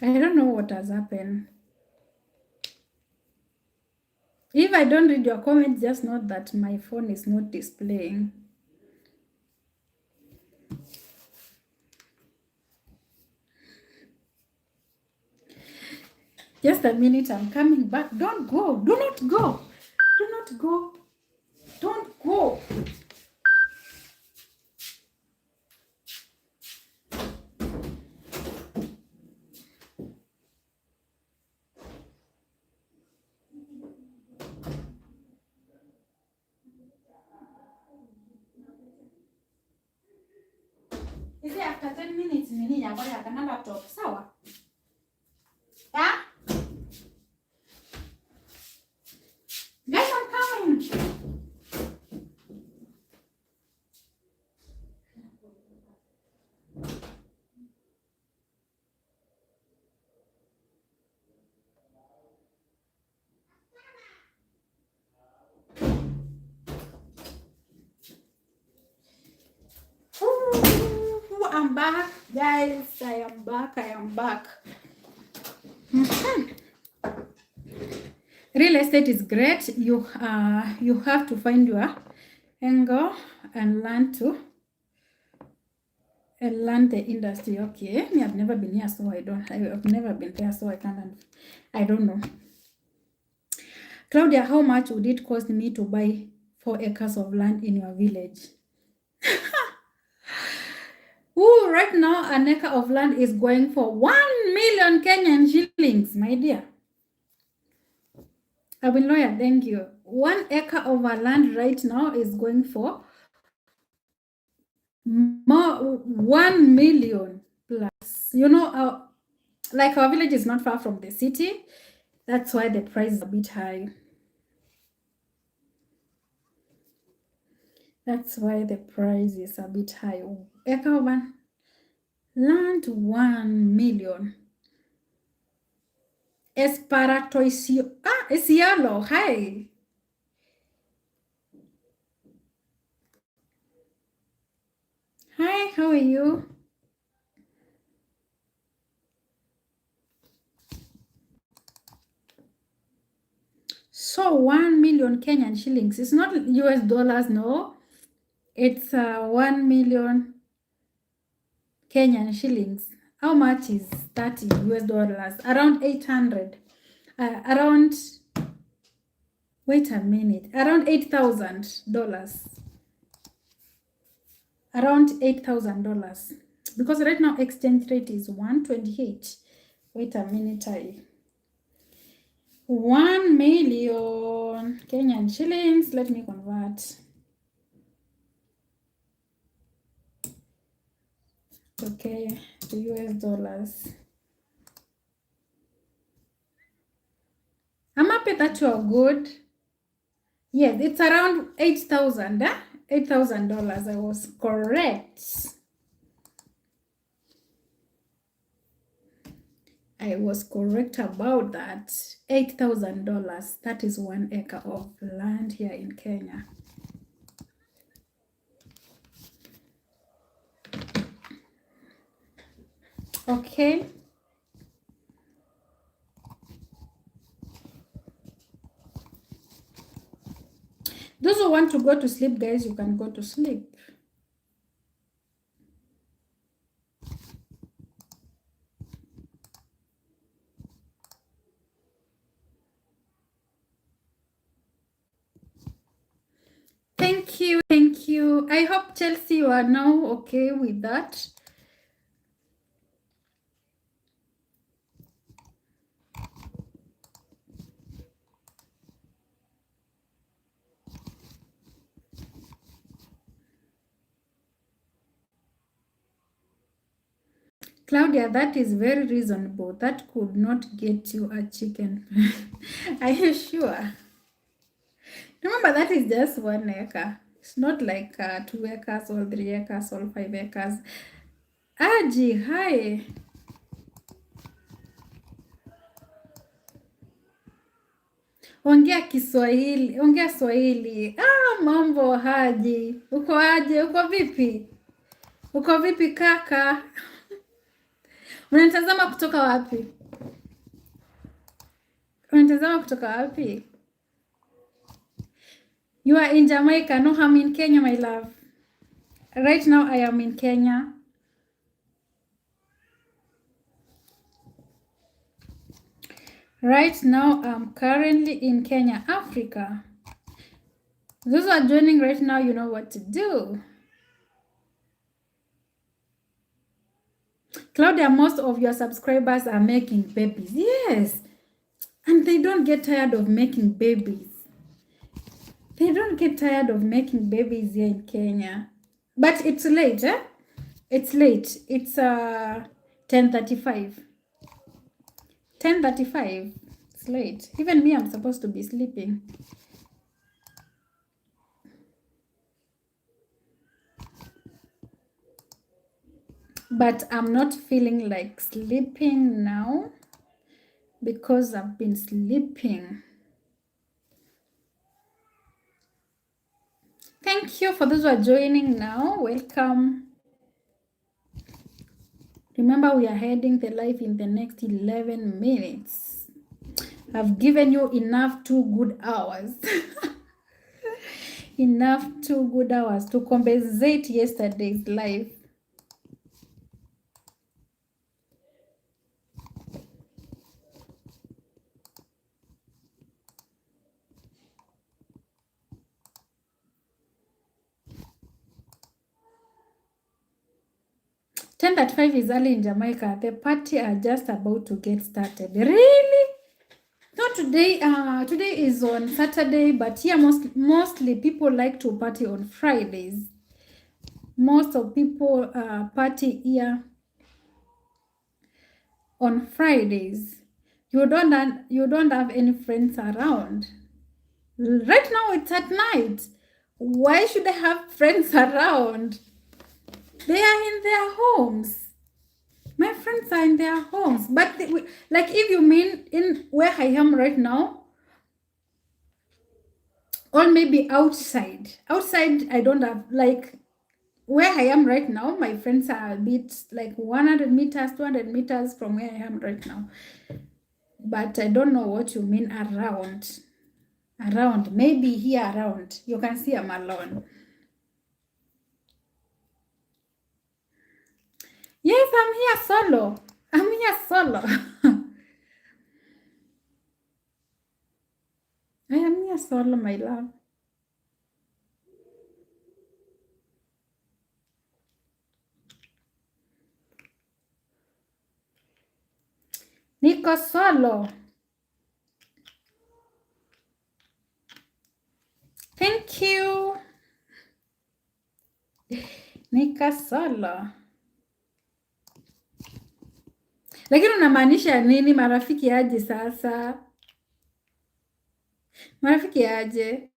I don't know what has happened. If I don't read your comment, just note that my phone is not displaying. Just a minute, I'm coming back. Don't go. Do not go. Do not go. Don't go. Is it after 10 minutes? Nini ya kana laptop. Sawa? Yeah? Guys, I'm coming. Ooh, I'm back, guys. I am back. Real estate is great. You have to find your angle and learn the industry. Okay, me, I've never been here, so I've never been there, so I don't know. Claudia, how much would it cost me to buy 4 acres of land in your village? Ooh, right now, an acre of land is going for 1 million Kenyan shillings, my dear. I've been lawyer, thank you. 1 acre of our land right now is going for more 1 million plus. You know, like our village is not far from the city. That's why the price is a bit high. That's why the price is a bit high. Eka one land 1 million. Esparato is yellow. Hi. Hi, how are you? So 1 million Kenyan shillings. It's not US dollars, no. It's 1 million Kenyan shillings. How much is that in US dollars? Around 800. Around, wait a minute, around $8,000. Around $8,000. Because right now exchange rate is 128. Wait a minute, 1 million Kenyan shillings. Let me convert. Okay, to US dollars. I'm happy that you are good. Yes, it's around 8,000. $8,000. I was correct. I was correct about that. $8,000. That is 1 acre of land here in Kenya. Okay. Those who want to go to sleep, guys, you can go to sleep. Thank you, thank you. I hope Chelsea, you are now okay with that. Claudia, that is very reasonable. That could not get you a chicken. Are you sure? Remember, that is just 1 acre. It's not like 2 acres or 3 acres or 5 acres. Aji, hi. Ongea Kiswahili, ongea Swahili. Mambo Haji. Uko aje? Uko vipi? Uko vipi kaka? Unanitazama kutoka wapi? Unanitazama kutoka wapi? You are in Jamaica. No, I'm in Kenya, my love. Right now, I am in Kenya. Right now, I'm currently in Kenya, Africa. Those who are joining right now, you know what to do. Claudia, most of your subscribers are making babies. Yes. And they don't get tired of making babies. They don't get tired of making babies here in Kenya. But it's late, eh? It's late. It's 10:35. 10:35. It's late. Even me, I'm supposed to be sleeping. But I'm not feeling like sleeping now because I've been sleeping. Thank you for those who are joining now. Welcome. Remember, we are heading the live in the next 11 minutes. I've given you enough 2 good hours. Enough 2 good hours to compensate yesterday's live. Ten that 5 is early in Jamaica. The party are just about to get started. Really? Not today. Today is on Saturday, but here mostly people like to party on Fridays. Most of people party here on Fridays. You don't have any friends around. Right now it's at night. Why should I have friends around? They are in their homes. My friends are in their homes. But like if you mean in where I am right now, or maybe outside. Outside, I don't have like where I am right now. My friends are a bit like 100 meters, 200 meters from where I am right now. But I don't know what you mean around. Around, maybe here around. You can see I'm alone. Yes, I'm here solo. I'm here solo. I am here solo, my love. Niko solo. Thank you. Nika solo. Lakini unamaanisha nini? Marafiki aje sasa? Marafiki aje?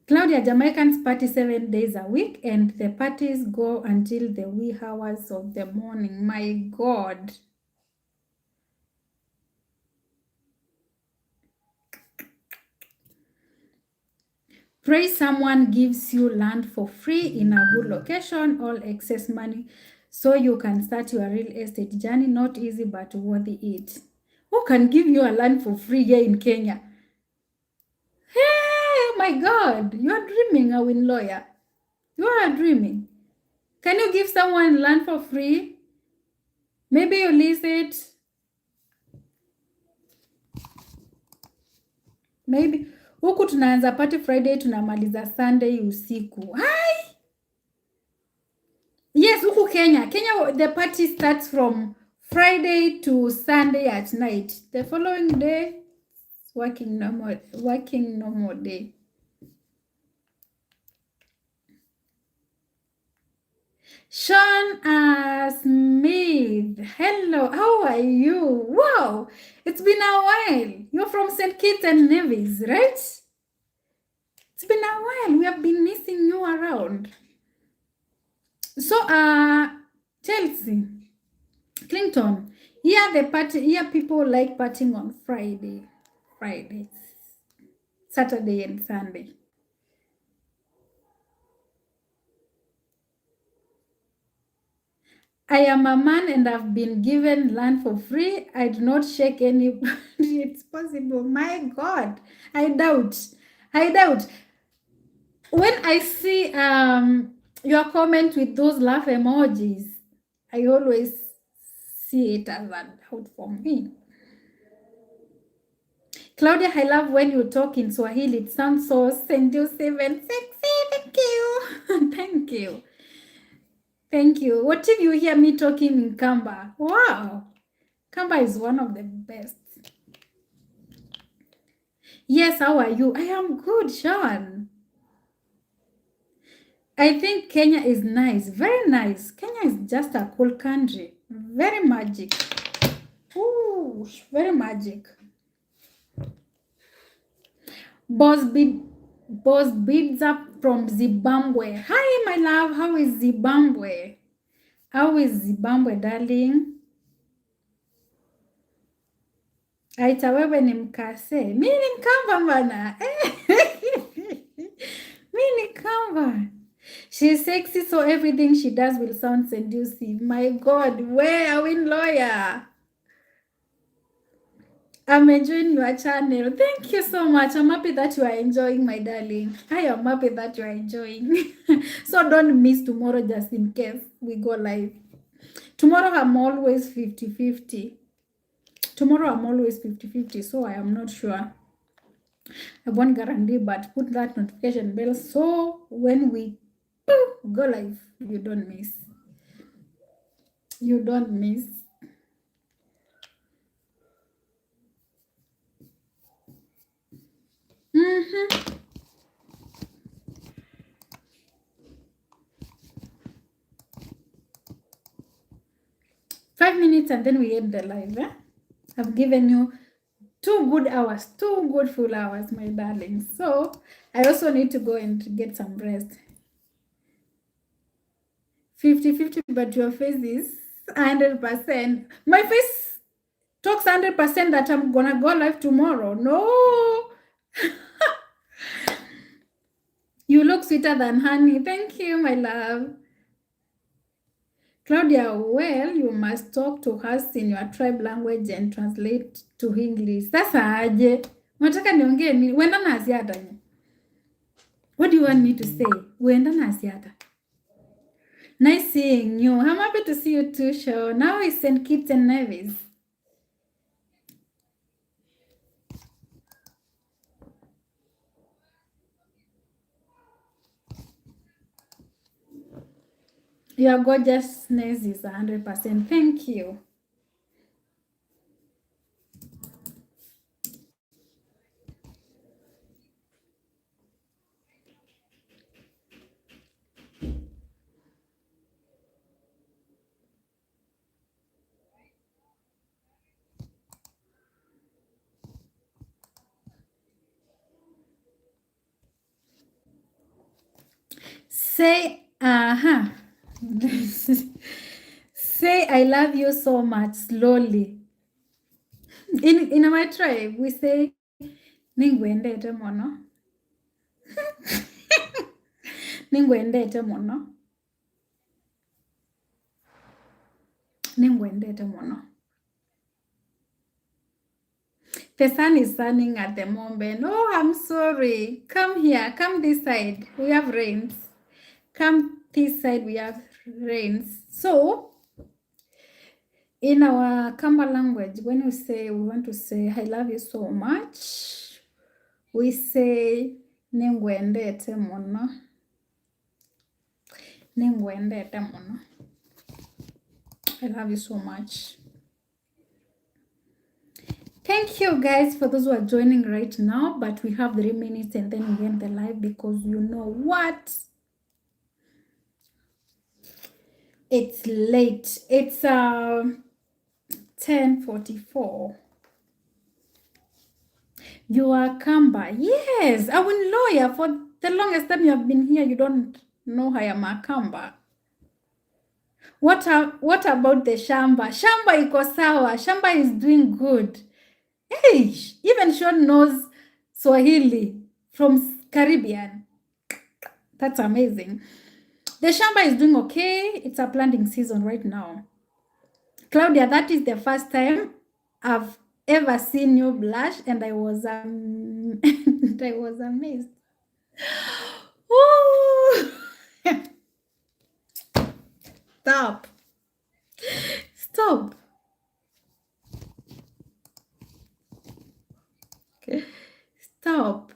Claudia, Jamaicans party 7 days a week and the parties go until the wee hours of the morning. My God. Pray someone gives you land for free in a good location, all excess money, so you can start your real estate journey. Not easy, but worthy it. Who can give you a land for free here in Kenya? Hey, oh my God, you are dreaming, a win lawyer. You are dreaming. Can you give someone land for free? Maybe you lease it. Maybe huku tunaanza party Friday, tunamaliza Sunday usiku. Hi! Yes, huku Kenya. Kenya, the party starts from Friday to Sunday at night. The following day, working normal day. Sean Smith, hello, how are you? Wow, it's been a while. You're from St. Kitts and Nevis, right? It's been a while. We have been missing you around. So, Chelsea, Clinton, here the party. Here people like partying on Friday, Saturday, and Sunday. I am a man and I've been given land for free. I do not shake anybody. It's possible. My God, I doubt. I doubt. When I see your comment with those laugh emojis, I always see it as a doubt for me. Claudia, I love when you talk in Swahili. It sounds so seductive and sexy. Thank you. Thank you. Thank you. What if you hear me talking in Kamba? Wow. Kamba is one of the best. Yes, how are you? I am good, Sean. I think Kenya is nice. Very nice. Kenya is just a cool country. Very magic. Ooh, very magic. Boss beats up from Zimbabwe. Hi, my love. How is Zimbabwe? How is Zimbabwe, darling? Aita wewe ni mkase. Mi ni mkamba bana. Mi ni kamba. She's sexy, so everything she does will sound seductive. My God, where are we, lawyer? I'm enjoying your channel. Thank you so much. I'm happy that you are enjoying, my darling. I am happy that you are enjoying. So don't miss tomorrow just in case we go live. Tomorrow I'm always 50-50. Tomorrow I'm always 50-50, so I am not sure. I won't guarantee, but put that notification bell so when we go live, you don't miss. You don't miss. Mm-hmm. 5 minutes and then we end the live. Eh? I've given you 2 good hours, 2 good full hours, my darling. So I also need to go and get some rest. 50-50, but your face is 100%. My face talks 100% that I'm gonna go live tomorrow. No. You look sweeter than honey. Thank you, my love. Claudia, well, you must talk to us in your tribe language and translate to English. Sasa aje? Unataka niongee nini? Uenda na ziada nye. What do you want me to say? Uenda na ziada. Nice seeing you. I'm happy to see you too, show. Now it's St. Kitts and Nevis. Your gorgeousness is 100%. Thank you. Say, Say, I love you so much slowly. In my tribe, we say, Ningwendete mono. Ningwendete mono. Ningwendete mono. The sun is sunning at the moment. Oh, I'm sorry. Come here. Come this side. We have rains. Come this side. We have rains. So, in our Kamba language, when we want to say, I love you so much, we say, Ningwendete mono. Ningwendete mono. I love you so much. Thank you guys for those who are joining right now, but we have 3 minutes and then we end the live because you know what? It's late. It's 10:44. You are Kamba. Yes, I will lawyer. For the longest time you have been here, you don't know I am a Kamba. What about the Shamba? Shamba iko sawa. Shamba is doing good. Hey, even Sean knows Swahili from Caribbean. That's amazing. The Shamba is doing okay. It's a planting season right now. Claudia, that is the first time I've ever seen you blush, and I was and I was amazed. Ooh. Stop. Stop. Okay. Stop.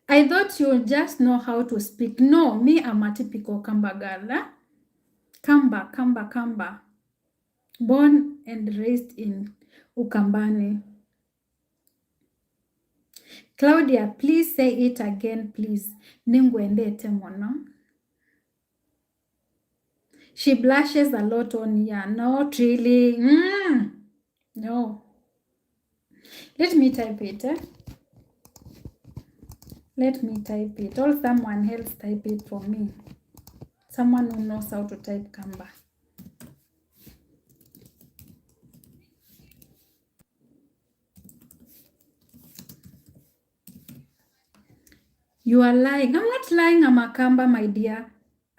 I thought you just know how to speak. No, me, I'm a typical Kamba girl. Eh? Kamba. Born and raised in Ukambani. Claudia, please say it again, please. Ningwendete mono. She blushes a lot on here. Not really. No. Let me type it. Let me type it. Or someone else type it for me. Someone who knows how to type Kamba. You are lying. I'm not lying. I'm a Kamba, my dear.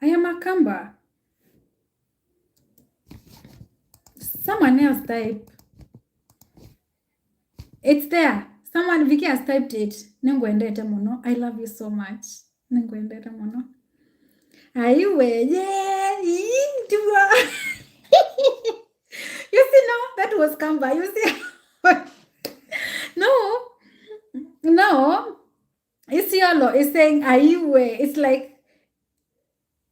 I am a Kamba. Someone else type. It's there. Someone, Vicky has typed it. Ningwendete mono. I love you so much. Ningwendete mono. Aiwe, yeah. You see, no, that was Kamba. You see, no. Isiolo is saying Aiwe. It's like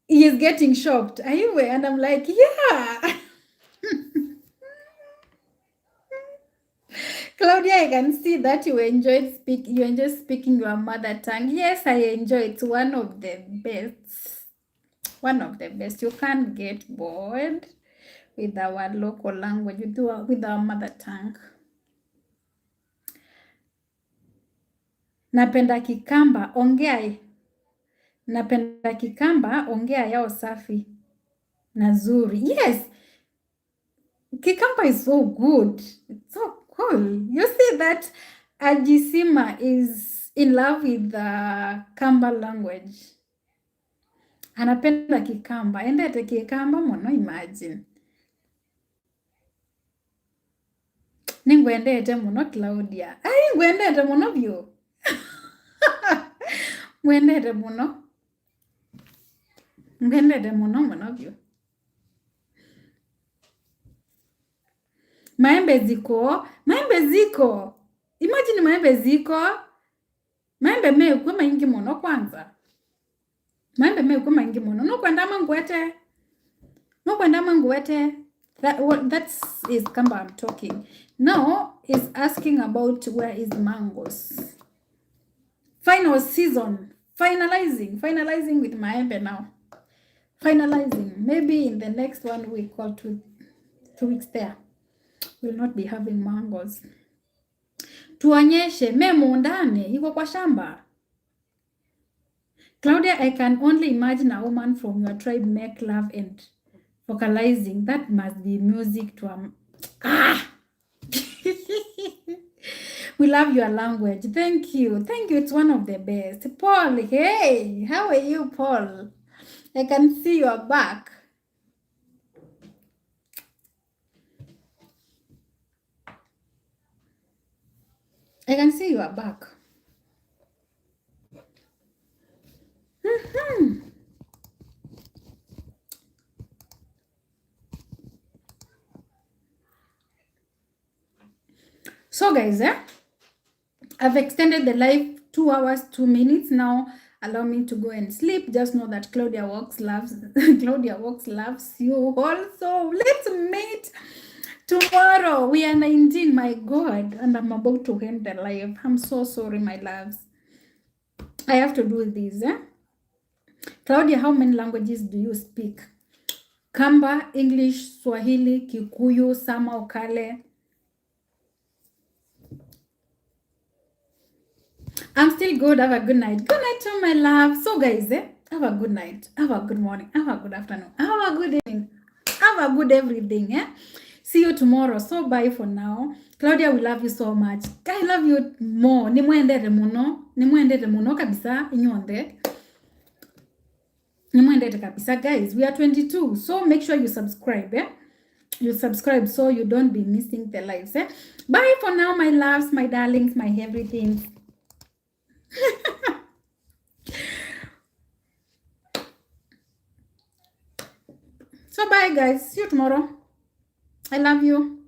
he is getting shocked. Aiwe, and I'm like, yeah. Claudia, I can see that you enjoy speaking your mother tongue. Yes, I enjoy. It's one of the best. One of the best. You can't get bored with our local language, with our mother tongue. Napenda Kikamba, ongea. Napenda Kikamba, ongea yao safi na zuri. Yes, Kikamba is so good. It's so cool. You see that Ajisima is in love with the Kamba language. Anapenda Kikamba. Endete Kikamba mono, imagine. Ningwendete muno Claudia. Ai, ngwendete muno vyo. Ngwendete muno. Ngwendete muno vyo. Maembe ziko. Imagine maembe ziko. Maembe mekuwe maingi muno kwanza. Maembe mekuwe maingi muno. Nukwenda manguete. That is Kamba I'm talking. Now is asking about where is mangoes. Final season. Finalizing with maembe now. Finalizing. Maybe in the next 1 week or 2 weeks there. Will not be having mangoes. Tuonyeshe memo ndani iko kwa shamba. Claudia, I can only imagine a woman from your tribe make love and vocalizing. That must be music to We love your language. Thank you. It's one of the best. Paul, hey, how are you, Paul? I can see your back. I can see your back. So guys, I've extended the live 2 hours, 2 minutes. Now allow me to go and sleep. Just know that Claudia Walks loves you also. Let's meet tomorrow. We are 19, my God, and I'm about to end the live. I'm so sorry, my loves. I have to do this. Claudia, how many languages do you speak? Kamba, English, Swahili, Kikuyu, Sama, Okale. I'm still good. Have a good night. Good night to my love. So guys, have a good night. Have a good morning. Have a good afternoon. Have a good evening. Have a good everything. See you tomorrow. So bye for now. Claudia, we love you so much. I love you more. Nimwendete muno kabisa inyonde. Nimwendete kabisa. Guys, we are 22. So make sure you subscribe. You subscribe so you don't be missing the lives. Bye for now, my loves, my darlings, my everything. So bye guys, see you tomorrow. I love you.